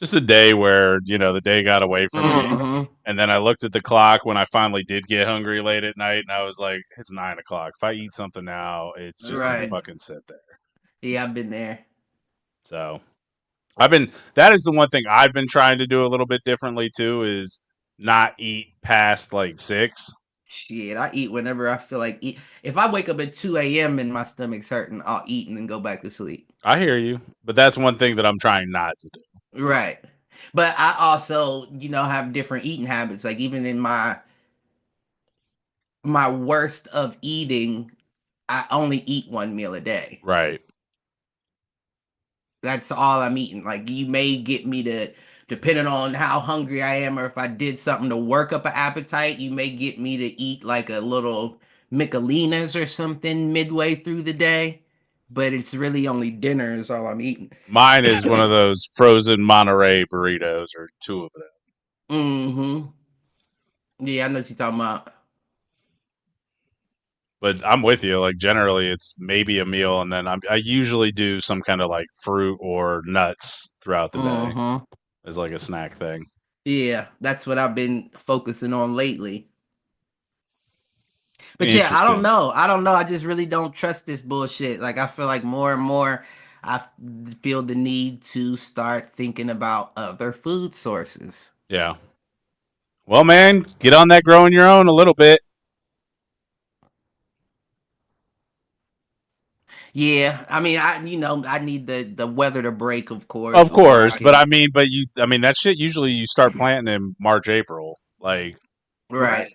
just a day where the day got away from me, and then I looked at the clock when I finally did get hungry late at night, and I was like, "It's 9 o'clock. If I eat something now, it's just gonna fucking sit there." Yeah, I've been there. So that is the one thing I've been trying to do a little bit differently too, is not eat past like 6. Shit, I eat whenever I feel like eat. If I wake up at 2 a.m. and my stomach's hurting, I'll eat and then go back to sleep. I hear you, but that's one thing that I'm trying not to do. Right. But I also, have different eating habits. Like even in my worst of eating, I only eat 1 meal a day. Right. That's all I'm eating. Like you may get me to, depending on how hungry I am or if I did something to work up an appetite, you may get me to eat like a little Michelinas or something midway through the day. But it's really only dinner is all I'm eating. Mine is one of those frozen Monterey burritos, or 2 of them. Mm-hmm. Yeah, I know what you're talking about. But I'm with you. Like generally, it's maybe a meal, and then I usually do some kind of like fruit or nuts throughout the day as like a snack thing. Yeah, that's what I've been focusing on lately. But yeah, I don't know. I just really don't trust this bullshit. Like I feel like more and more, I feel the need to start thinking about other food sources. Yeah. Well, man, get on that growing your own a little bit. Yeah, I mean, I need the weather to break, of course, Of before I course, but can. I mean that shit usually you start planting in March, April, like, Right,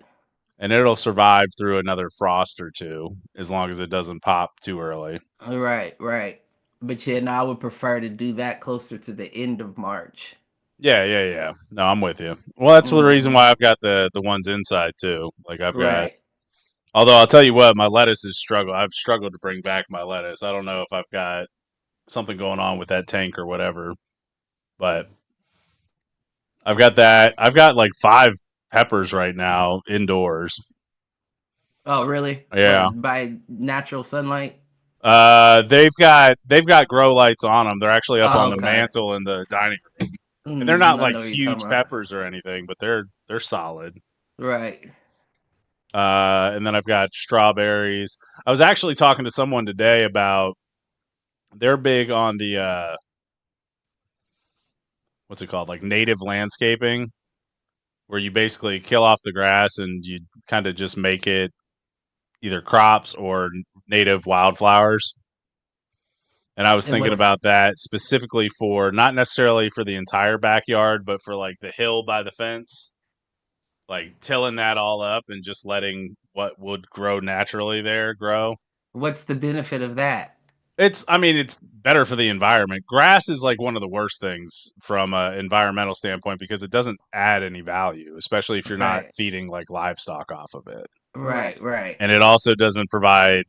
and it'll survive through another frost or two as long as it doesn't pop too early. right. But yeah, no, I would prefer to do that closer to the end of March. Yeah. No, I'm with you. Well, that's the reason Hmm. why I've got the ones inside too. Like I've got. Right. Although I'll tell you what, my lettuce is struggle. I've struggled to bring back my lettuce. I don't know if I've got something going on with that tank or whatever, but I've got that. I've got like 5 peppers right now indoors. Oh, really? Yeah. What, by natural sunlight? They've got grow lights on them. They're actually up on Oh, the okay. mantle in the dining room, and they're not I like know what you're talking huge about. peppers or anything, but they're solid. Right. And then I've got strawberries. I was actually talking to someone today about they're big on the what's it called, like native landscaping, where you basically kill off the grass and you kind of just make it either crops or native wildflowers. And I was And thinking what's about that specifically for not necessarily for the entire backyard, but for like the hill by the fence, like tilling that all up and just letting what would grow naturally there grow. what's the benefit of that? I mean, it's better for the environment. Grass is like one of the worst things from an environmental standpoint because it doesn't add any value, especially if you're not Right. feeding like livestock off of it. Right. And it also doesn't provide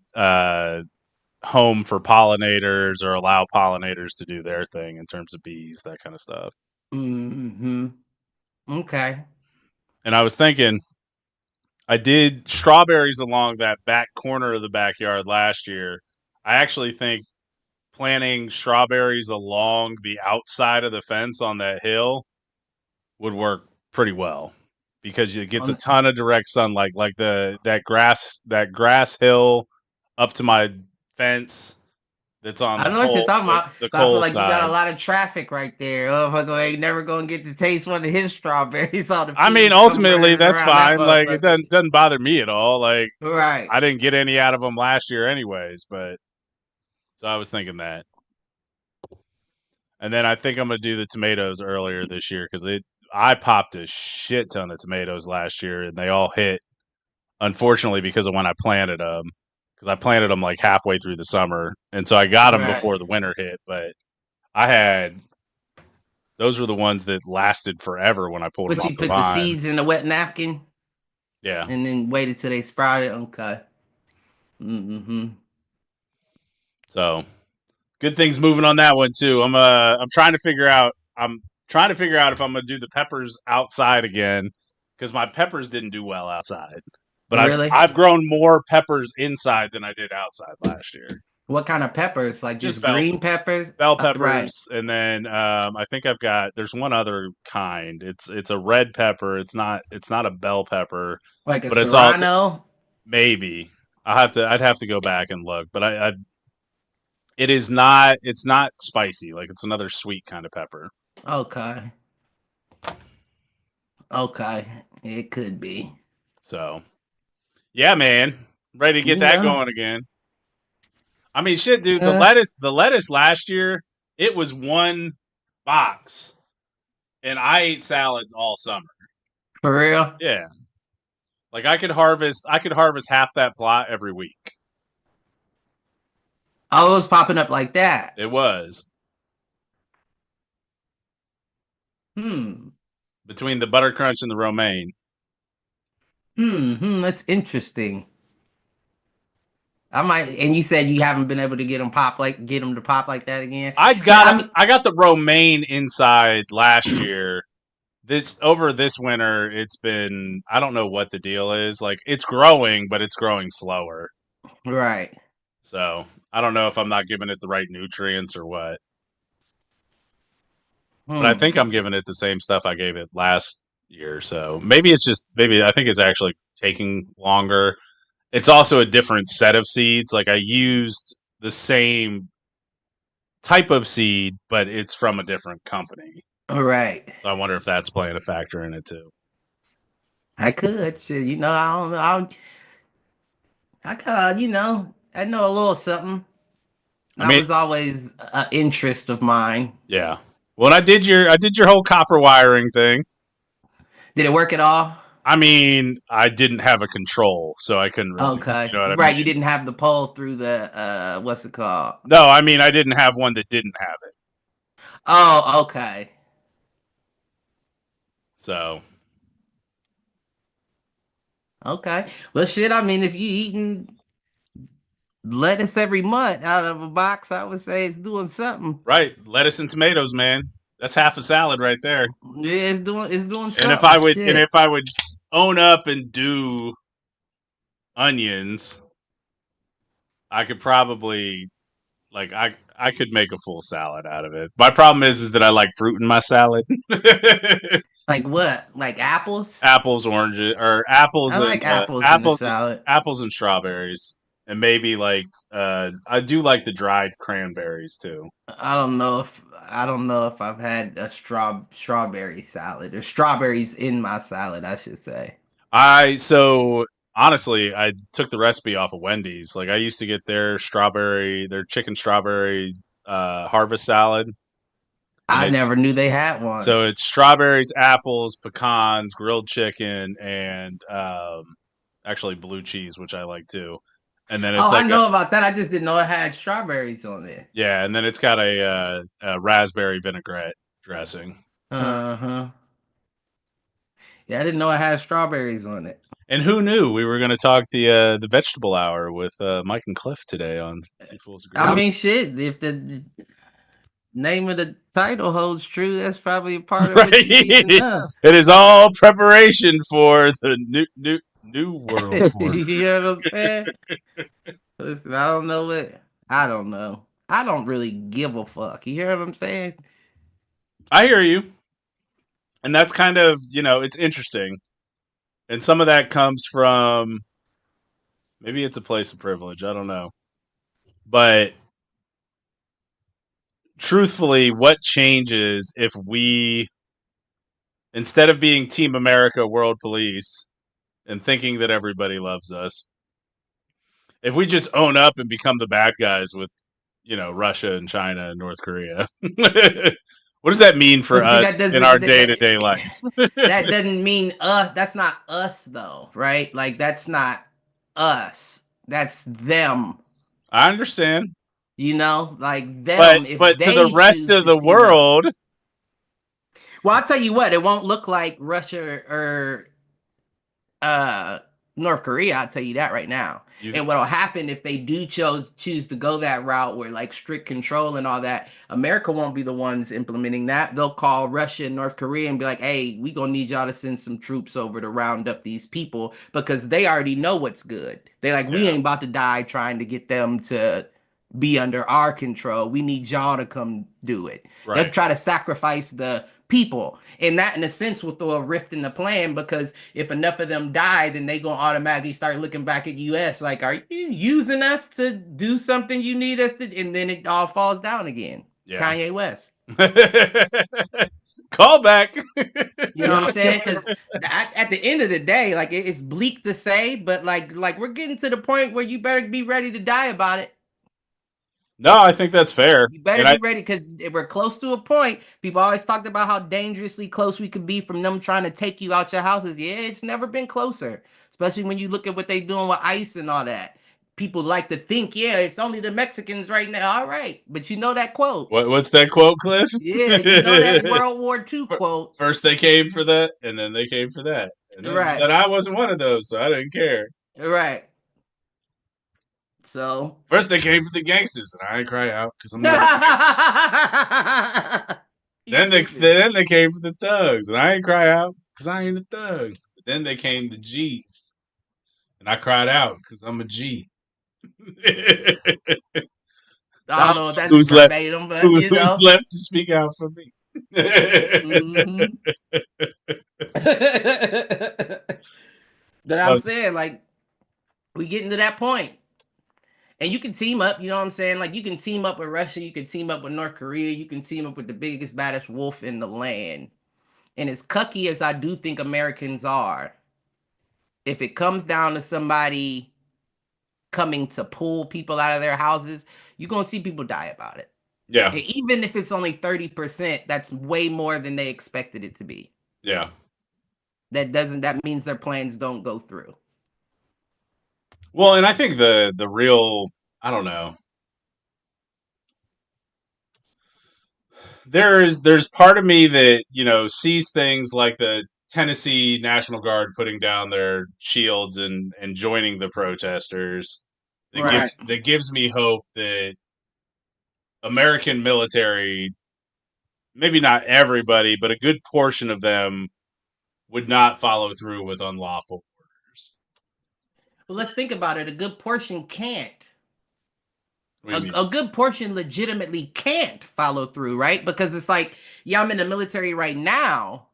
home for pollinators or allow pollinators to do their thing in terms of bees, that kind of stuff. Hmm. Okay. And I was thinking, I did strawberries along that back corner of the backyard last year. I actually think planting strawberries along the outside of the fence on that hill would work pretty well because it gets a On, ton of direct sunlight, like that grass hill up to my fence that's on I know what you're talking about. the 'Cause I feel coal like you got side. a lot of traffic right there. Motherfucker ain't never gonna get to taste one of his strawberries. All the I mean, pigs come ultimately running that's around that fine. Like it motherfucker. doesn't bother me at all. Like Right. I didn't get any out of them last year anyways, but so I was thinking that. And then I think I'm gonna do the tomatoes earlier this year because I popped a shit ton of tomatoes last year and they all hit. Unfortunately, because of when I planted them, because I planted them like halfway through the summer, and so I got them Right. before the winter hit. But I had those were the ones that lasted forever when I pulled them But off you the put the vine. seeds in a wet napkin Yeah. and then waited till they sprouted. Okay. Hmm. So good things moving on that one too. I'm trying to figure out. I'm trying to figure out if I'm gonna do the peppers outside again because my peppers didn't do well outside. But Really? I've grown more peppers inside than I did outside last year. What kind of peppers? Like Just just green peppers? bell Right. peppers, and then I think I've got there's one other kind. It's a red pepper. It's not a bell pepper, Like a but it's also serrano? maybe I'd have to go back and look. But I it is not it's not spicy. Like it's another sweet kind of pepper. Okay. Okay. It could be. So yeah, man, ready to get that Yeah. going again. I mean, shit, dude. The Yeah. lettuce last year it was one box, and I ate salads all summer. For real? Yeah. Like I could harvest half that plot every week. Oh, it was popping up like that. It was Hmm. between the butter crunch and the romaine. That's interesting. I might, and you said you haven't been able to get them to pop like that again. But I mean, I got the romaine inside last year. This winter, it's been I don't know what the deal is. Like it's growing, but it's growing slower. right. So I don't know if I'm not giving it the right nutrients or what. But I think Hmm. I'm giving it the same stuff I gave it last year. So maybe I think it's actually taking longer. It's also a different set of seeds. Like I used the same type of seed, but it's from a different company. All right. So I wonder if that's playing a factor in it too. I could. Shit, I don't know. I got, I know a little something. I That mean, was always an interest of mine. yeah. When I did your whole copper wiring thing. Did it work at all? I mean, I didn't have a control, so I couldn't really. Okay. You know what I Right. mean? You didn't have the pole through the what's it called? No, I mean I didn't have one that didn't have it. Oh, okay. So Okay. Well shit, I mean if you eating lettuce every month out of a box, I would say it's doing something. right, lettuce and tomatoes, man. That's half a salad right there. Yeah, it's doing And if something. I would and Shit. if I would own up and do onions, I could probably like I could make a full salad out of it. My problem is that I like fruit in my salad. Like what? Like apples? Apples, oranges, or I like apples in the salad. apples and strawberries, and maybe like I do like the dried cranberries too. I don't know if I've had a strawberry salad or strawberries in my salad, I should say. So honestly, I took the recipe off of Wendy's. Like I used to get their chicken strawberry harvest salad, and I never knew they had one. so it's strawberries, apples, pecans, grilled chicken, and actually blue cheese, which I like too. And then it's I like know about that. I just didn't know it had strawberries on it. yeah, and then it's got a raspberry vinaigrette dressing. Uh-huh. Yeah, I didn't know it had strawberries on it. And who knew we were going to talk the vegetable hour with Mike and Cliff today on Two Fools Agree. I mean, shit, if the name of the title holds true, that's probably a part of what you need to know. It is all preparation for the new world order. You know what I'm saying? Listen, I don't know what. I don't know. I don't really give a fuck. You hear what I'm saying? I hear you. And that's kind of, it's interesting. And some of that comes from maybe it's a place of privilege. I don't know. But truthfully, what changes if we, instead of being Team America, World Police, and thinking that everybody loves us, if we just own up and become the bad guys with, Russia and China and North Korea, what does that mean for us in our day-to-day life? That doesn't mean us. That's not us, though, right? Like, that's not us. That's them. I understand. Like them. But to the rest of the world. Well, I'll tell you what, it won't look like Russia or North Korea. I'll tell you that right now. And what'll happen if they do choose to go that route where like strict control and all that, America won't be the ones implementing that. They'll call Russia and North Korea and be like, hey, we gonna need y'all to send some troops over to round up these people because they already know what's good. They're like, we ain't about to die trying to get them to be under our control. We need y'all to come do it. Right. They'll try to sacrifice the people, and that in a sense will throw a rift in the plan, because if enough of them die, then they gonna automatically start looking back at US like, are you using us to do something you need us to? And then it all falls down again. Kanye West. Call back. You know what I'm saying? Because at the end of the day, like, it's bleak to say, but like we're getting to the point where you better be ready to die about it. No, I think that's fair. You better be ready, because we're close to a point. People always talked about how dangerously close we could be from them trying to take you out your houses. Yeah, it's never been closer, especially when you look at what they're doing with ICE and all that. People like to think, yeah, it's only the Mexicans right now. All right, but you know that quote. What's that quote, Cliff? Yeah, you know that World War II quote. First they came for that, and then they came for that. Right. But I wasn't one of those, so I didn't care. Right. So first they came for the gangsters, and I ain't cry out because I'm not. then they came for the thugs, and I ain't cry out because I ain't a thug. But then they came the G's, and I cried out because I'm a G. I don't know if that's verbatim, but who's left to speak out for me. Mm-hmm. But I'm saying, like, we getting to that point. And you can team up, you know what I'm saying? Like, you can team up with Russia, you can team up with North Korea, you can team up with the biggest, baddest wolf in the land. And as cucky as I do think Americans are, if it comes down to somebody coming to pull people out of their houses, you're gonna see people die about it. Yeah. And even if it's only 30%, that's way more than they expected it to be. Yeah. That means their plans don't go through. Well, and I think the real, I don't know. There's part of me that, sees things like the Tennessee National Guard putting down their shields and joining the protesters. That gives me hope that American military, maybe not everybody, but a good portion of them would not follow through with unlawful orders. Well, let's think about it. A good portion can't. A good portion legitimately can't follow through, right? Because it's like, yeah, I'm in the military right now.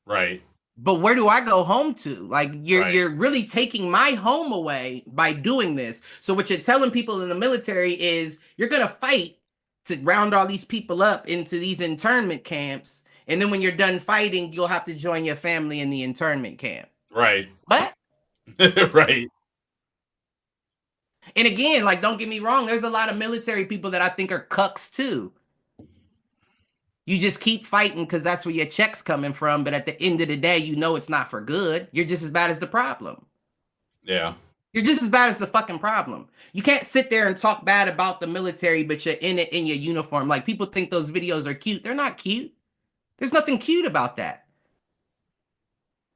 Right. But where do I go home to? Like, you're really taking my home away by doing this. So what you're telling people in the military is you're going to fight to round all these people up into these internment camps. And then when you're done fighting, you'll have to join your family in the internment camp. Right. What? Right. And again, like, don't get me wrong, there's a lot of military people that I think are cucks too. You just keep fighting because that's where your check's coming from. But at the end of the day, you know it's not for good. You're just as bad as the problem. Yeah. You're just as bad as the fucking problem. You can't sit there and talk bad about the military, but you're in it in your uniform. Like, people think those videos are cute. They're not cute. There's nothing cute about that.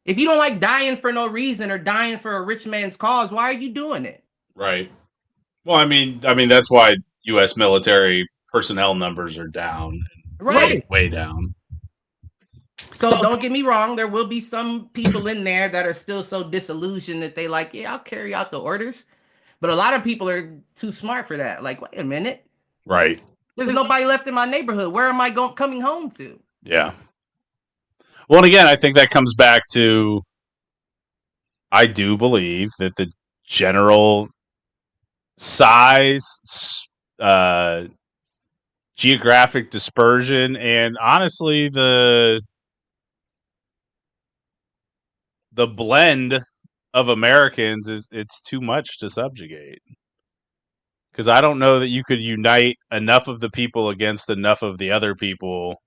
If you don't like dying for no reason or dying for a rich man's cause, why are you doing it? Right. Well, I mean that's why U.S. military personnel numbers are down. Right. Way down. So don't get me wrong, there will be some people in there that are still so disillusioned that they like, yeah, I'll carry out the orders. But a lot of people are too smart for that. Like, wait a minute. Right. There's nobody left in my neighborhood. Where am I coming home to? Yeah. Well, and again, I think that comes back to, I do believe that the general size, geographic dispersion, and honestly the blend of Americans it's too much to subjugate. Because I don't know that you could unite enough of the people against enough of the other people,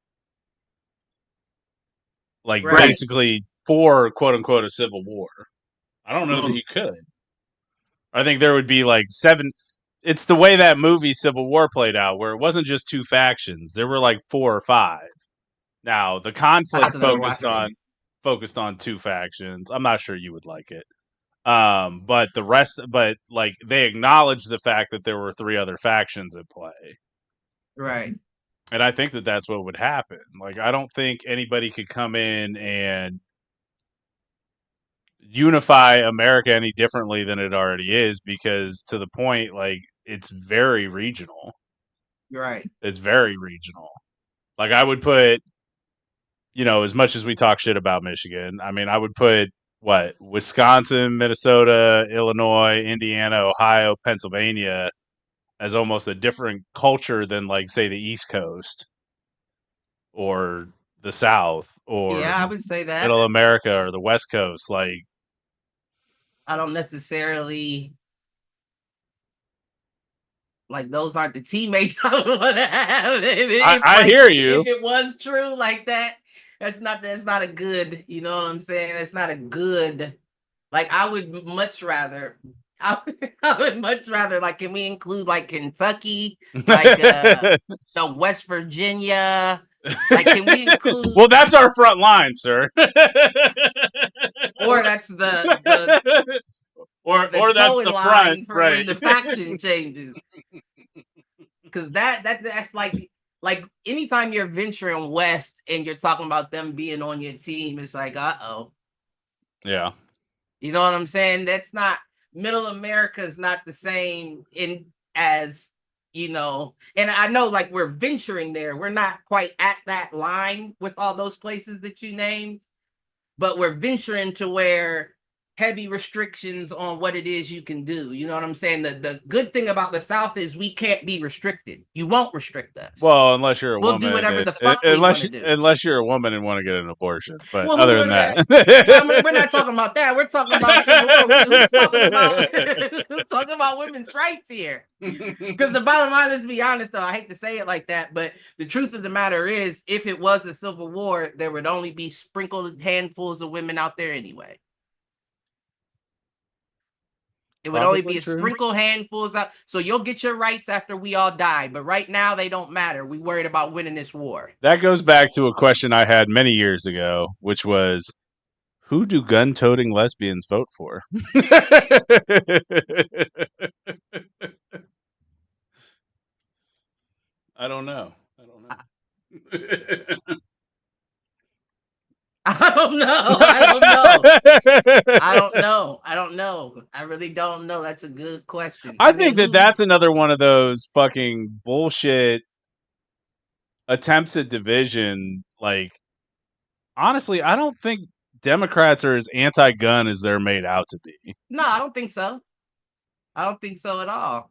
like basically for quote unquote a civil war. I don't know that you could. I think there would be like 7. It's the way that movie Civil War played out, where it wasn't just 2 factions. There were like 4 or 5. Now the conflict focused on 2 factions. I'm not sure you would like it. But the rest, like they acknowledged the fact that there were 3 other factions at play. Right. And I think that that's what would happen. Like, I don't think anybody could come in and unify America any differently than it already is, because to the point, like, it's very regional. Right. It's very regional. Like, I would put, as much as we talk shit about Michigan, I mean, I would put Wisconsin, Minnesota, Illinois, Indiana, Ohio, Pennsylvania as almost a different culture than, like, say, the East Coast or the South or I would say that Middle America or the West Coast. Like, I don't necessarily like, those aren't the teammates I would want to have. I hear you. If it was true like that, that's not a good, you know what I'm saying? That's not a good, like, I would much rather, like, can we include like Kentucky, like so West Virginia? Like, can we include? Well, that's our front line, sir. Or that's the or that's the front, for right? When the faction changes, because that's like anytime you're venturing west and you're talking about them being on your team, it's like, yeah, you know what I'm saying? That's not, Middle America is not the same as, and I know, like, we're venturing there. We're not quite at that line with all those places that you named, but we're venturing to where heavy restrictions on what it is you can do. You know what I'm saying? The good thing about the South is we can't be restricted. You won't restrict us. Well, unless you're a We'll woman, do whatever the fuck we want to do. Unless you're a woman and want to get an abortion, but Well, other than that, I mean, we're not talking about that. We're talking about civil war. We're talking about women's rights here. Because the bottom line, let's be honest, though, I hate to say it like that, but the truth of the matter is, if it was a civil war, there would only be sprinkled handfuls of women out there anyway. It would only be a sprinkle handfuls out. So you'll get your rights after we all die. But right now, they don't matter. We worried about winning this war. That goes back to a question I had many years ago, which was, who do gun-toting lesbians vote for? I don't know. I don't know. I really don't know. That's a good question. I think that's another one of those fucking bullshit attempts at division. Like, honestly, I don't think Democrats are as anti-gun as they're made out to be. No, I don't think so. I don't think so at all.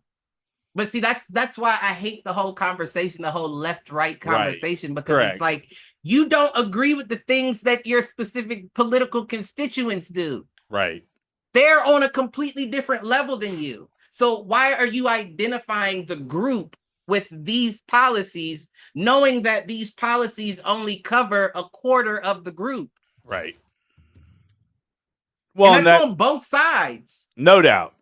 But see, that's why I hate the whole conversation, the whole left-right conversation, because it's like, you don't agree with the things that your specific political constituents do. Right. They're on a completely different level than you. So why are you identifying the group with these policies, knowing that these policies only cover a quarter of the group? Right. Well, and that's on both sides. No doubt.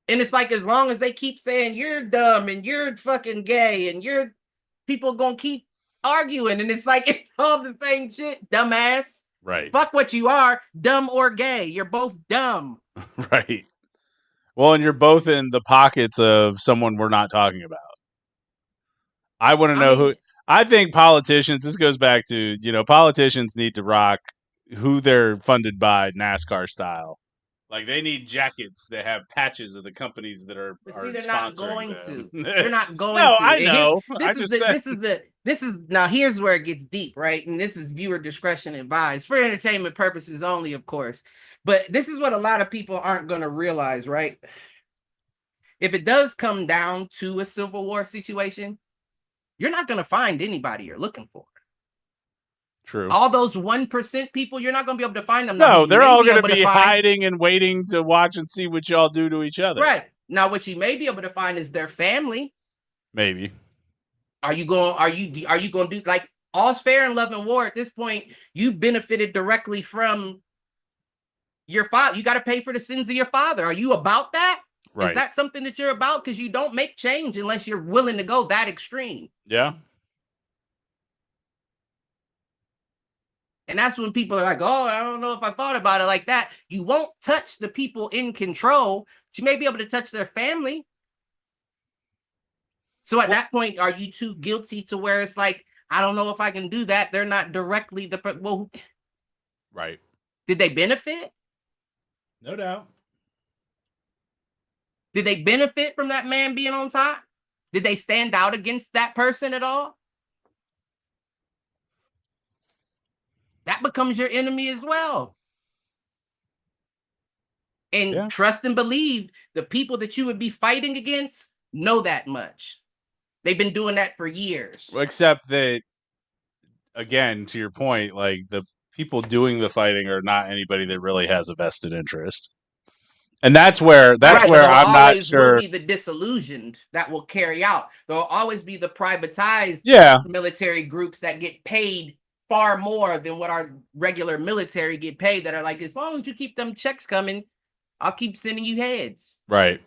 And it's like, as long as they keep saying you're dumb and you're fucking gay and you're, people gonna keep arguing, and it's like, it's all the same shit, dumbass. Right. Fuck what you are, dumb or gay. You're both dumb. Right. Well, and you're both in the pockets of someone we're not talking about. I want to know who. I think politicians, this goes back to, politicians need to rock who they're funded by, NASCAR style. Like, they need jackets that have patches of the companies that are they're not going them. to. They're not going no, to. I know. This is now, here's where it gets deep, right? And this is viewer discretion advised for entertainment purposes only, of course. But this is what a lot of people aren't going to realize, right? If it does come down to a civil war situation, you're not going to find anybody you're looking for. True. All those 1% people, you're not going to be able to find them. No, they're all going to be hiding and waiting to watch and see what y'all do to each other. Right. Now, what you may be able to find is their family. Maybe. Are you going to do, like, all's fair in love and war at this point? You benefited directly from your father. You got to pay for the sins of your father. Are you about that? Right. Is that something that you're about? Because you don't make change unless you're willing to go that extreme. Yeah. And that's when people are like, oh, I don't know if I thought about it like that. You won't touch the people in control, but you may be able to touch their family. So at that point, are you too guilty to where it's like, I don't know if I can do that? They're not directly right. Did they benefit? No doubt. Did they benefit from that man being on top? Did they stand out against that person at all? That becomes your enemy as well. And trust and believe the people that you would be fighting against know that much. They've been doing that for years. Well, except that, again, to your point, like, the people doing the fighting are not anybody that really has a vested interest. And that's where I'm not sure. Will be the disillusioned that will carry out. There'll always be the privatized military groups that get paid far more than what our regular military get paid, that are like, as long as you keep them checks coming, I'll keep sending you heads. Right.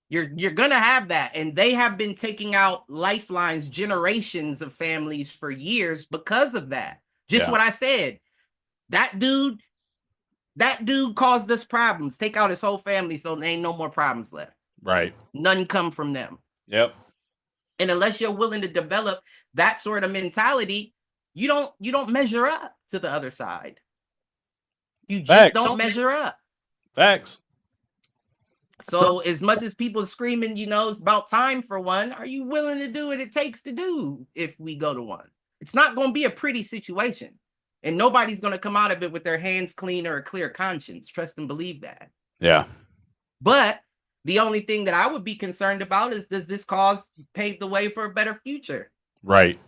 You're gonna have that. And they have been taking out lifelines, generations of families for years because of that. Just what I said. That dude caused us problems. Take out his whole family, so there ain't no more problems left. Right. None come from them. Yep. And unless you're willing to develop that sort of mentality, you don't measure up to the other side. You just don't measure up. Facts. So as much as people screaming, it's about time for one, are you willing to do what it takes to do if we go to one? It's not going to be a pretty situation. And nobody's going to come out of it with their hands clean or a clear conscience. Trust and believe that. Yeah. But the only thing that I would be concerned about is, does this cause pave the way for a better future? Right.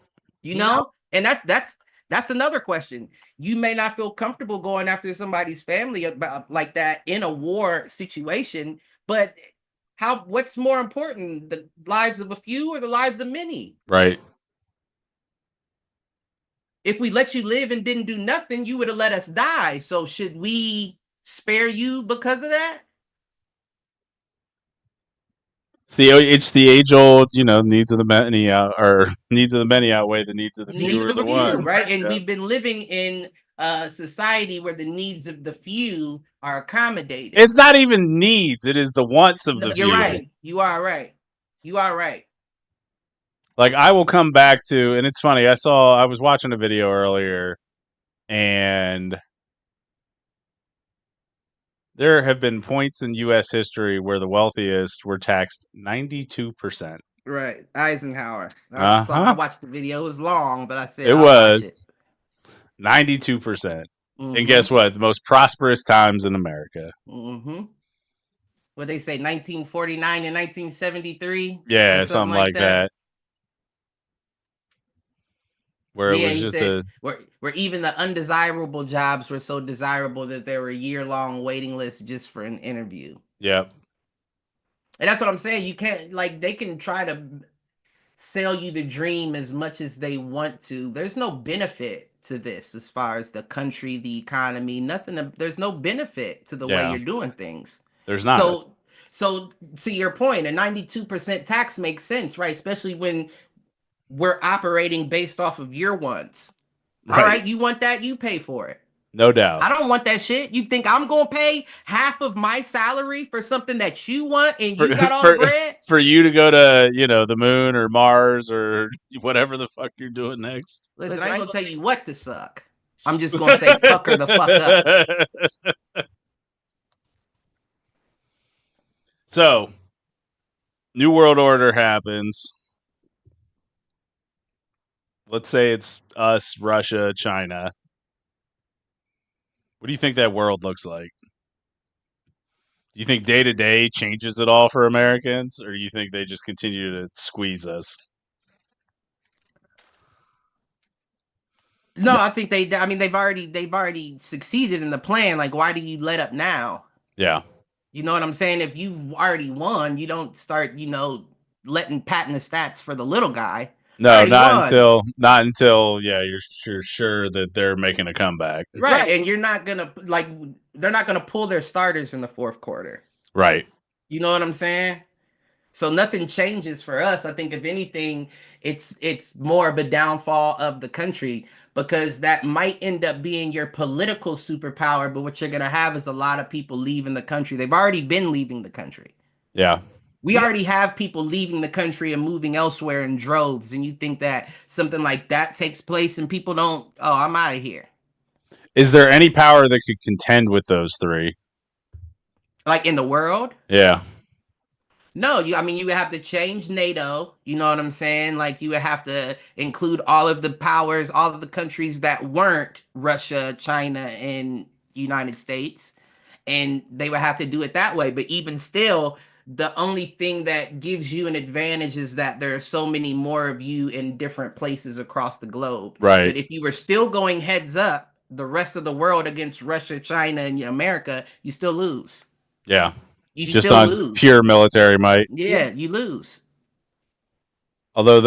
You know? And that's another question. You may not feel comfortable going after somebody's family about like that in a war situation, but what's more important, the lives of a few or the lives of many? Right. If we let you live and didn't do nothing, you would have let us die. So should we spare you because of that? See, it's the age-old, needs of the many needs of the many outweigh the needs of the few or the one, right? And we've been living in a society where the needs of the few are accommodated. It's not even needs; it is the wants of the few. You're right. You are right. You are right. Like, I will come back to, and it's funny. I was watching a video earlier, and there have been points in U.S. history where the wealthiest were taxed 92%. Right, Eisenhower. I watched the video. It was long, but I said it was 92%. And guess what? The most prosperous times in America. What they say, 1949 and 1973? Yeah, something like that. Where it was just where even the undesirable jobs were so desirable that there were year-long waiting lists just for an interview. Yep. And that's what I'm saying. You can't, like, they can try to sell you the dream as much as they want to. There's no benefit to this as far as the country, the economy, nothing. There's no benefit to the way you're doing things. There's not. So to your point, a 92% tax makes sense, right? Especially when we're operating based off of your wants. Right. All right, you want that, you pay for it. No doubt. I don't want that shit. You think I'm going to pay half of my salary for something that you want and you got all the bread? For you to go to, the moon or Mars or whatever the fuck you're doing next. Listen, I ain't going to tell you what to suck. I'm just going to say fuck her the fuck up. So, New World Order happens. Let's say it's us, Russia, China. What do you think that world looks like? Do you think day to day changes it all for Americans, or do you think they just continue to squeeze us? No, I think they've already succeeded in the plan. Like, why do you let up now? Yeah. You know what I'm saying? If you've already won, you don't start, patting the stats for the little guy. No, not until you're sure that they're making a comeback. Right. And you're not gonna they're not gonna pull their starters in the fourth quarter. Right. You know what I'm saying? So nothing changes for us. I think if anything, it's more of a downfall of the country, because that might end up being your political superpower, but what you're gonna have is a lot of people leaving the country. They've already been leaving the country. Yeah. We already have people leaving the country and moving elsewhere in droves. And you think that something like that takes place and people don't, I'm out of here. Is there any power that could contend with those three? Like in the world? Yeah. No, you would have to change NATO. You know what I'm saying? Like, you would have to include all of the powers, all of the countries that weren't Russia, China, and United States. And they would have to do it that way. But even still, the only thing that gives you an advantage is that there are so many more of you in different places across the globe. Right. But if you were still going heads up, the rest of the world against Russia, China, and America, you still lose. Yeah. You just still on lose. Pure military might. Yeah, you lose. Although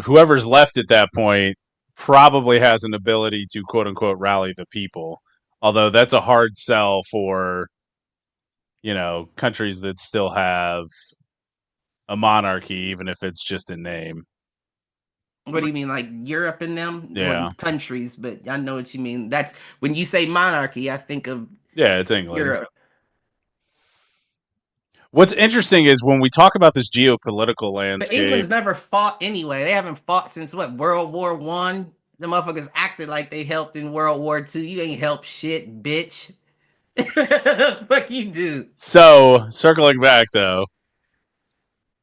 whoever's left at that point probably has an ability to quote unquote rally the people. Although that's a hard sell for countries that still have a monarchy, even if it's just in name. What do you mean, like Europe and them? Yeah. Well, countries, but I know what you mean. That's when you say monarchy, I think of it's England. Europe. What's interesting is when we talk about this geopolitical landscape. But England's never fought anyway. They haven't fought since World War I. The motherfuckers acted like they helped in World War II. You ain't helped shit, bitch. Fuck you do. So, circling back though,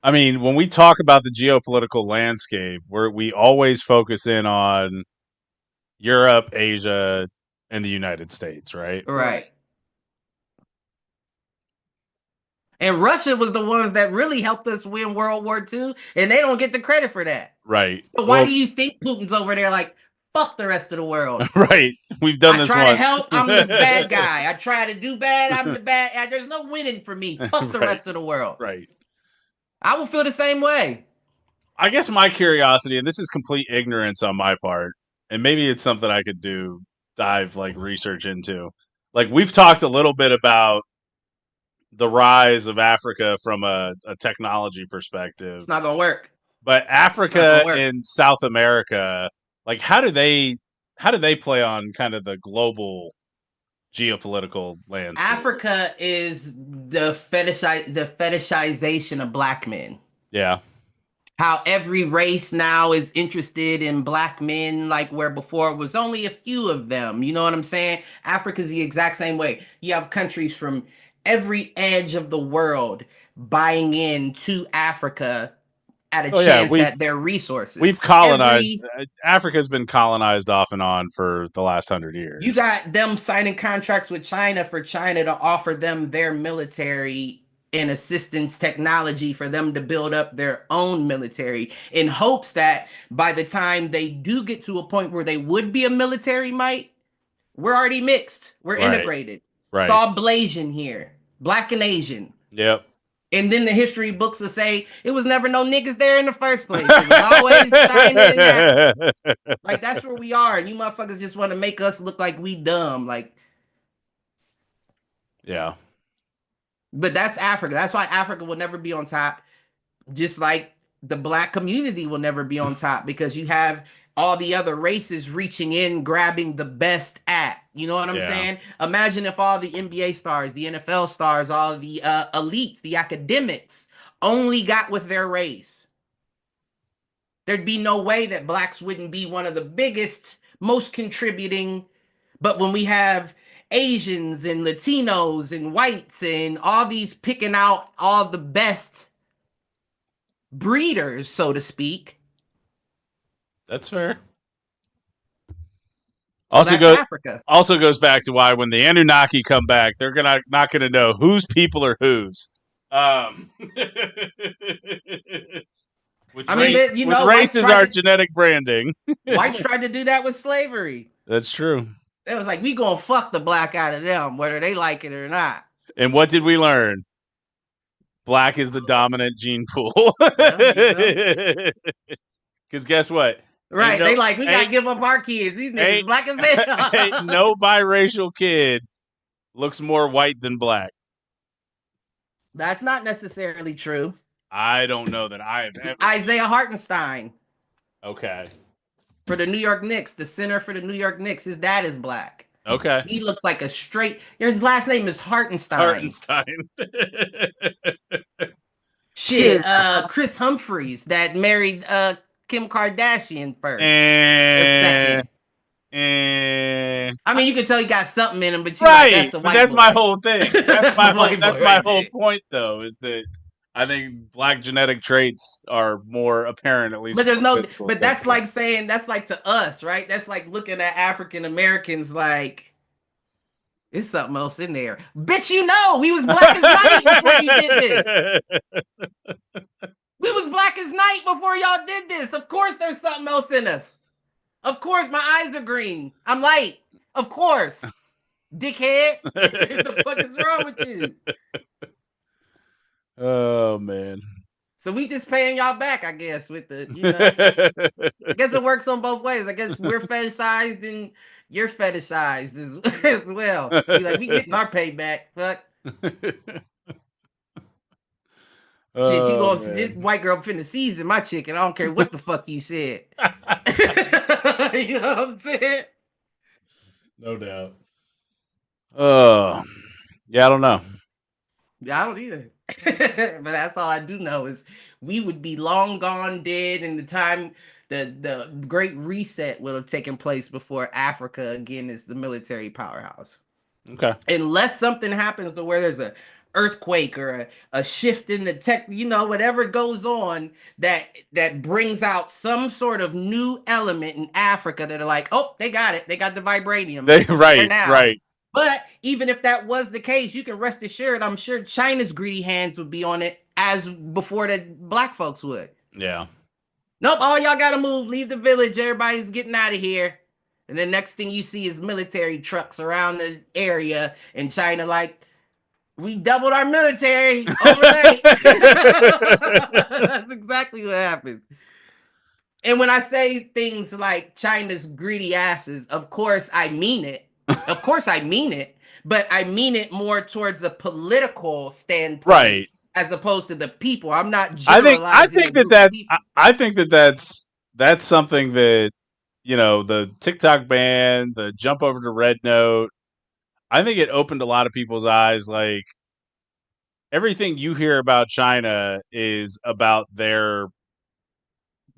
when we talk about the geopolitical landscape, we always focus in on Europe, Asia, and the United States, right? Right. And Russia was the ones that really helped us win World War II, and they don't get the credit for that. Right. So why do you think Putin's over there like, fuck the rest of the world? Right. We've done this I try once. to help, I'm the bad guy. I try to do bad, I'm the bad. There's no winning for me. Fuck the rest of the world. Right. I will feel the same way. I guess my curiosity, and this is complete ignorance on my part, and maybe it's something I could dive like research into. Like we've talked a little bit about the rise of Africa from a technology perspective. It's not gonna work. But Africa and South America, like how do they play on kind of the global geopolitical landscape? Africa is the fetishization of black men. Yeah. How every race now is interested in black men, like where before it was only a few of them. You know what I'm saying? Africa's the exact same way. You have countries from every edge of the world buying into Africa at a chance at their resources. We've colonized. Africa's been colonized off and on for the last 100 years. You got them signing contracts with China for China to offer them their military and assistance technology for them to build up their own military in hopes that by the time they do get to a point where they would be a military might, we're already mixed. We're integrated. Right. It's all Blasian here. Black and Asian. Yep. And then the history books will say it was never no niggas there in the first place. It was always China and that. Like that's where we are. And you motherfuckers just want to make us look like we dumb. Like, yeah. But that's Africa. That's why Africa will never be on top. Just like the black community will never be on top because you have all the other races reaching in, grabbing the best at. You know what I'm saying? Imagine if all the NBA stars, the NFL stars, all the elites, the academics only got with their race. There'd be no way that blacks wouldn't be one of the biggest, most contributing. But when we have Asians and Latinos and whites and all these picking out all the best breeders, so to speak. That's fair. So also goes back to why when the Anunnaki come back, they're not gonna know whose people are whose. Race is our genetic branding. Whites tried to do that with slavery. That's true. It was like, we gonna fuck the black out of them, whether they like it or not. And what did we learn? Black is the dominant gene pool. Because guess what? Right, we gotta give up our kids. These niggas black as hell. Ain't no biracial kid looks more white than black. That's not necessarily true. I don't know that I have ever. Isaiah Hartenstein. Okay. For the New York Knicks, the center for the New York Knicks, his dad is black. Okay. He looks like a straight. His last name is Hartenstein. Shit, Chris Humphries that married Kim Kardashian first. Second. I mean, you can tell he got something in him, but that's my whole thing. That's my whole point, though, is that I think black genetic traits are more apparent, at least. But that's like saying, that's like to us, right? That's like looking at African Americans like, there's something else in there. Bitch, we was black as night before you did this. We was black as night before y'all did this. Of course there's something else in us. Of course my eyes are green. I'm light. Of course. Dickhead. What the fuck is wrong with you? Oh, man. So we just paying y'all back, I guess, with the, I guess it works on both ways. I guess we're fetishized and you're fetishized as well. We getting our payback. Fuck. Shit, this white girl finna season my chicken. I don't care what the fuck you said. You know what I'm saying? No doubt. Yeah, I don't know. Yeah, I don't either. But that's all I do know is we would be long gone dead in the time the Great Reset would have taken place before Africa again is the military powerhouse. Okay. Unless something happens to where there's a earthquake or a shift in the tech, whatever goes on that brings out some sort of new element in Africa that are like, oh, they got it. They got the vibranium. Right. But even if that was the case, you can rest assured, I'm sure China's greedy hands would be on it as before the black folks would. Yeah. Nope, all y'all gotta move, leave the village, everybody's getting out of here. And then next thing you see is military trucks around the area in China, like, we doubled our military overnight. That's exactly what happens. And when I say things like China's greedy asses, of course I mean it. Of course I mean it, but I mean it more towards a political standpoint, right, as opposed to the people. I'm not generalizing. I think that's something that, the TikTok ban, the jump over to Red Note, I think it opened a lot of people's eyes. Like, everything you hear about China is about their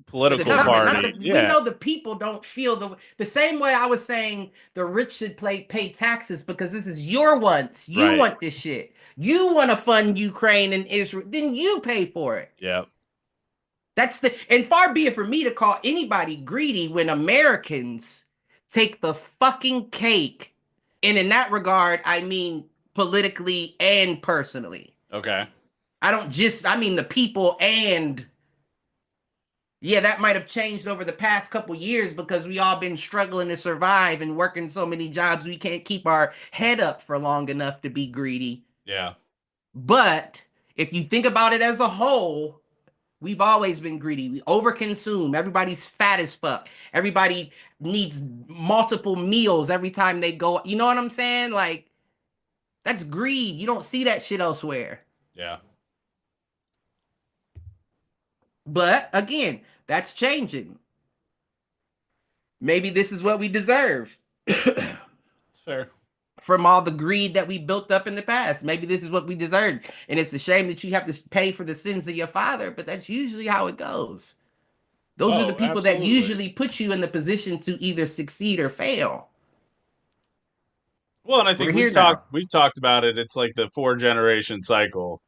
political party. We know the people don't feel the same way. I was saying the rich should pay taxes because this is your wants. You want this shit. You want to fund Ukraine and Israel, then you pay for it. Yeah. And far be it for me to call anybody greedy when Americans take the fucking cake. And in that regard, I mean politically and personally. Okay. I mean the people, and yeah, that might have changed over the past couple years because we all been struggling to survive and working so many jobs we can't keep our head up for long enough to be greedy. Yeah. But if you think about it as a whole, we've always been greedy. We overconsume. Everybody's fat as fuck. Everybody needs multiple meals every time they go. You know what I'm saying? Like, that's greed. You don't see that shit elsewhere. Yeah. But again, that's changing. Maybe this is what we deserve. It's fair. From all the greed that we built up in the past. Maybe this is what we deserve. And it's a shame that you have to pay for the sins of your father, but that's usually how it goes. Those are the people that usually put you in the position to either succeed or fail. Well, and I think we've talked about it. It's like the 4-generation cycle.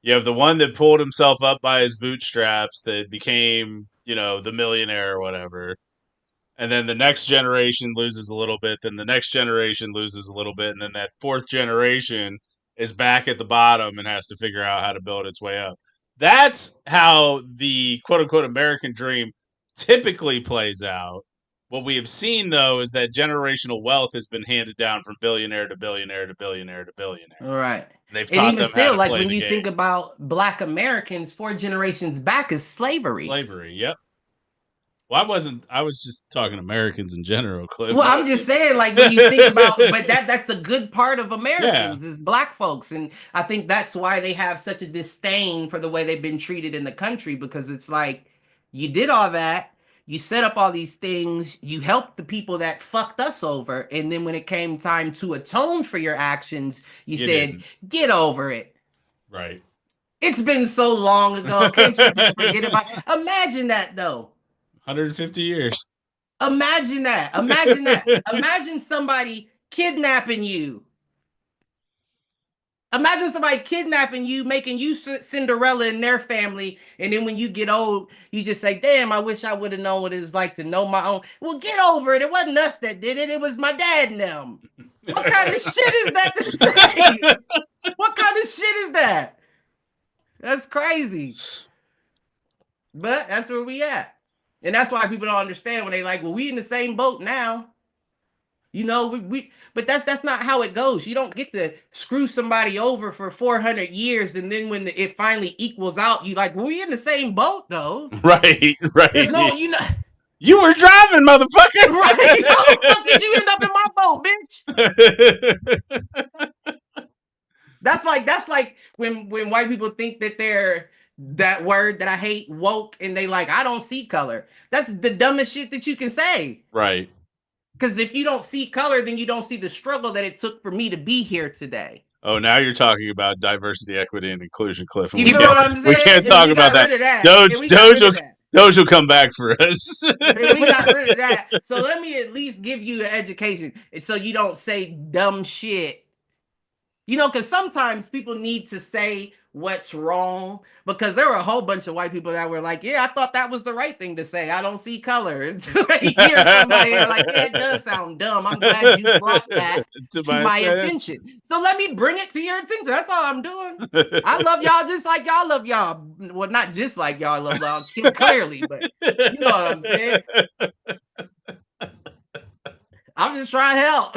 You have the one that pulled himself up by his bootstraps that became, the millionaire or whatever. And then the next generation loses a little bit. Then the next generation loses a little bit. And then that 4th generation is back at the bottom and has to figure out how to build its way up. That's how the quote-unquote American dream typically plays out. What we have seen, though, is that generational wealth has been handed down from billionaire to billionaire to billionaire to billionaire. All right. They've taught them how to like play when the you game. think about Black Americans, 4 generations back is slavery. Slavery, yep. Well, I was just talking Americans in general, Cliff. Well, I'm just saying, like, when you think about, but that's a good part of Americans is Black folks. And I think that's why they have such a disdain for the way they've been treated in the country, because it's like, you did all that. You set up all these things, you helped the people that fucked us over, and then when it came time to atone for your actions, you said, get over it. Right. It's been so long ago. Can't you just forget about it? Imagine that, though. 150 years. Imagine that. Imagine that. Imagine somebody kidnapping you. Imagine somebody kidnapping you, making you Cinderella in their family, and then when you get old, you just say, damn, I wish I would have known what it's like to know my own. Well, get over it. It wasn't us that did it. It was my dad and them. What kind of shit is that to say? What kind of shit is that? That's crazy. But that's where we at. And that's why people don't understand when they like, well, we in the same boat now. But that's not how it goes. You don't get to screw somebody over for 400 years, and then when it finally equals out, you like, well, we in the same boat, though. Right. There's no, you were driving, motherfucker. Right? How the fuck did you end up in my boat, bitch? That's like when white people think that they're that word that I hate, woke, and they like, I don't see color. That's the dumbest shit that you can say. Right. Because if you don't see color, then you don't see the struggle that it took for me to be here today. Oh, now you're talking about diversity, equity, and inclusion, Cliff. You know what I'm saying? We can't talk about that. Doge will come back for us. We got rid of that. So let me at least give you an education so you don't say dumb shit. because sometimes people need to say what's wrong, because there were a whole bunch of white people that were like, yeah, I thought that was the right thing to say. I don't see color. Until they hear somebody like, yeah, it does sound dumb. I'm glad you brought that to my attention. So let me bring it to your attention. That's all I'm doing. I love y'all just like y'all love y'all. Well, not just like y'all love y'all, clearly, but you know what I'm saying. I'm just trying to help.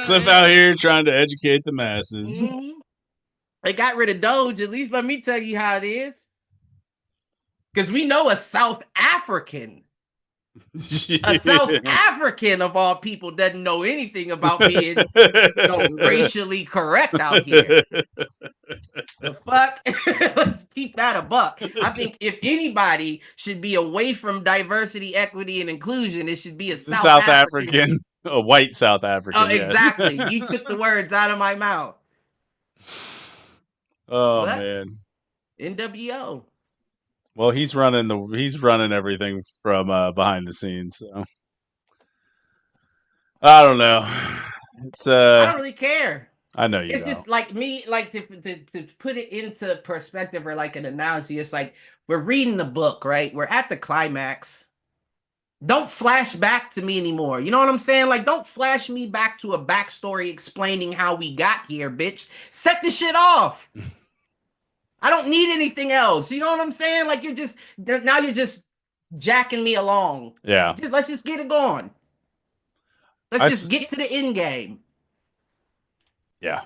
Cliff out here trying to educate the masses. Mm-hmm. They got rid of Doge. At least let me tell you how it is. Because we know a South African of all people doesn't know anything about being racially correct out here. The fuck? Let's keep that a buck. I think if anybody should be away from diversity, equity, and inclusion, it should be a South African. A white South African. Oh, exactly. Yes. You took the words out of my mouth. Oh, man. NWO. Well, he's running everything from behind the scenes. So I don't know. It's I don't really care. I know you. It's just like me, like to put it into perspective or like an analogy. It's like we're reading the book, right? We're at the climax. Don't flash back to me anymore. You know what I'm saying? Like, don't flash me back to a backstory explaining how we got here, bitch. Set the shit off. I don't need anything else. You know what I'm saying? Like, you're just jacking me along. Yeah. Let's just get it going. Let's just get to the end game. Yeah.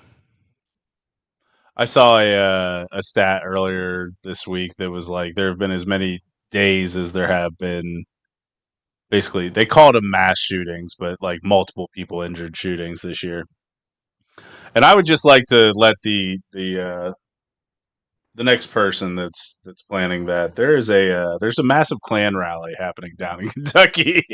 I saw a stat earlier this week that was like there have been as many days as there have been. Basically, they called them mass shootings, but like multiple people injured shootings this year. And I would just like to let the next person that's planning that there's a massive Klan rally happening down in Kentucky.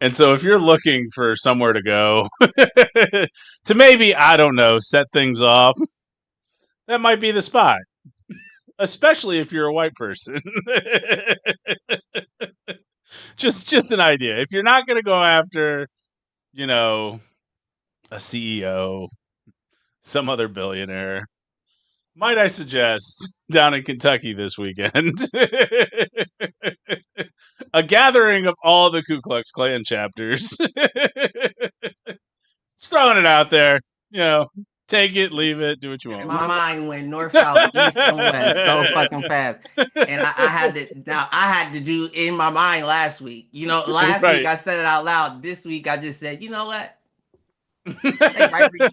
And so if you're looking for somewhere to go to maybe, I don't know, set things off, that might be the spot. Especially if you're a white person. Just an idea. If you're not going to go after, a CEO, some other billionaire, might I suggest down in Kentucky this weekend a gathering of all the Ku Klux Klan chapters. Just throwing it out there. Take it, leave it, do what you want. My mind went north, south, east, and west so fucking fast, and I had to do in my mind last week. Last week I said it out loud. This week I just said, you know what? Right where you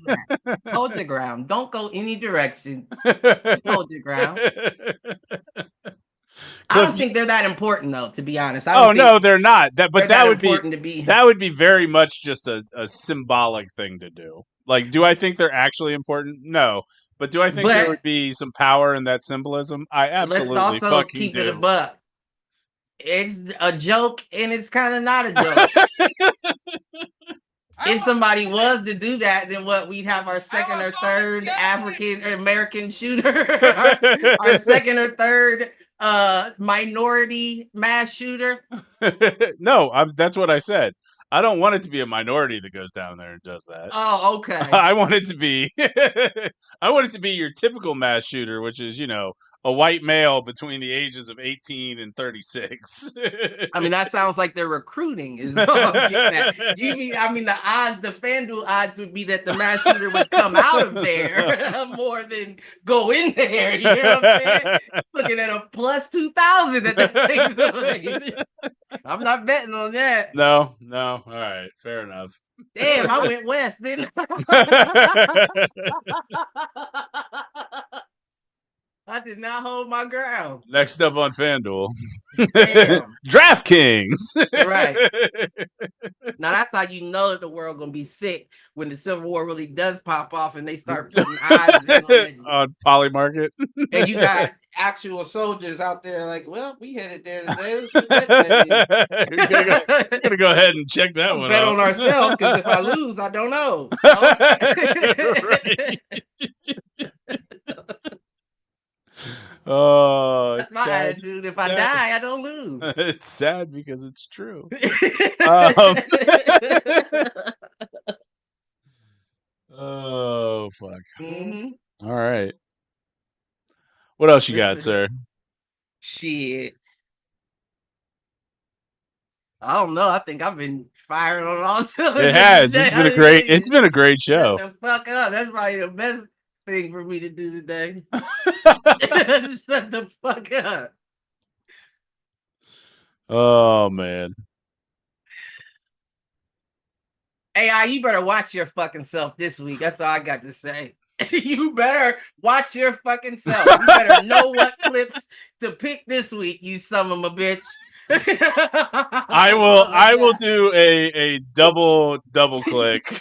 at. Hold your ground. Don't go any direction. Hold your ground. I don't think they're that important, though. To be honest, no, they're not. That would be that would be very much just a symbolic thing to do. Like, do I think they're actually important? No. But do I think there would be some power in that symbolism? I absolutely let's also fucking keep do. It a buck. It's a joke, and it's kind of not a joke. If somebody was to do that, then what? We'd have our second or third African American shooter, our second or third minority mass shooter. No, that's what I said. I don't want it to be a minority that goes down there and does that. Oh, okay. I want it to be your typical mass shooter, which is, a white male between the ages of 18 and 36. I mean, that sounds like they're recruiting is all I'm getting at. The FanDuel odds would be that the mass shooter would come out of there more than go in there. You know what I'm saying? Looking at a plus 2,000 that I'm not betting on that. No. All right. Fair enough. Damn, I went west, didn't I did not hold my ground. Next up on FanDuel. DraftKings. Right. Now that's how you know that the world gonna be sick when the Civil War really does pop off and they start putting odds on Poly Market. And you got actual soldiers out there like, well, we headed there today. We're gonna go ahead and check that one. Bet on ourselves, because if I lose, I don't know. Oh, that's my attitude. If I die, I don't lose. It's sad because it's true. fuck. Mm-hmm. All right. What else you got, sir? Shit. I don't know. I think I've been firing on all cylinders. It has. Today. It's been a great show. Shut the fuck up. That's probably the best thing for me to do today. Shut the fuck up. Oh man. AI, you better watch your fucking self this week. That's all I got to say. You better watch your fucking self. You better know what clips to pick this week, you son of a bitch. I will do a double click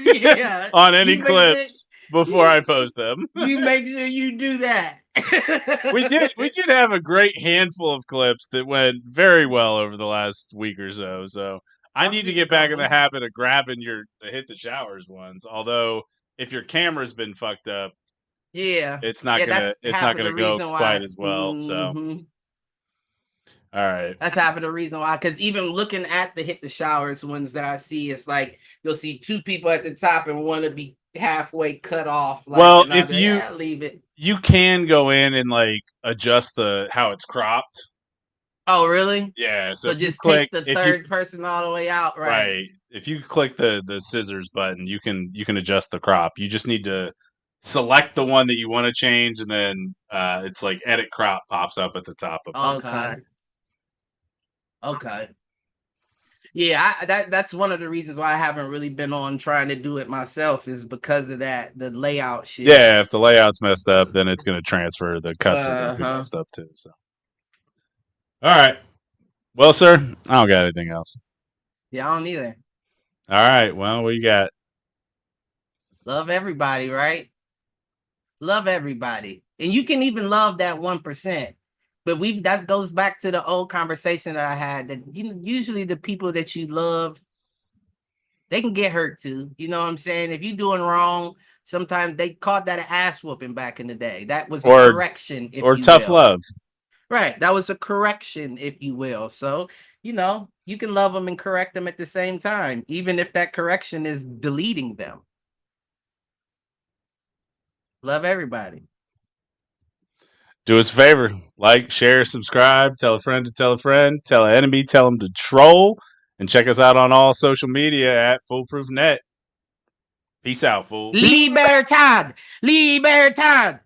on any clips before I post them. You make sure you do that. we did have a great handful of clips that went very well over the last week or so. So I need to get back in the habit of grabbing the hit the showers ones. Although if your camera's been fucked up, it's not gonna go quite as well. So all right. That's half of the reason why. Because even looking at the hit the showers ones that I see, it's like you'll see two people at the top and one to be halfway cut off. Like, well, if leave it, you can go in and like adjust how it's cropped. Oh, really? Yeah. So just click the third person all the way out, right? Right. If you click the scissors button, you can adjust the crop. You just need to select the one that you want to change, and then it's like edit crop pops up at the top of it. Okay. Yeah, that's one of the reasons why I haven't really been on trying to do it myself is because of that, the layout shit. Yeah, if the layout's messed up, then it's going to transfer. The cuts are going to be messed up too. So, all right. Well, sir, I don't got anything else. Yeah, I don't either. All right. Well, what you got? Love everybody, right? Love everybody, and you can even love that 1%. But that goes back to the old conversation that I had that usually the people that you love, they can get hurt too. You know what I'm saying? If you're doing wrong, sometimes they called that an ass whooping back in the day. That was a correction, or tough love. Right. That was a correction, if you will. So, you can love them and correct them at the same time, even if that correction is deleting them. Love everybody. Do us a favor. Like, share, subscribe, tell a friend to tell a friend, tell an enemy, tell them to troll, and check us out on all social media at Foolproof Net. Peace out, fool. Libertad! Libertad!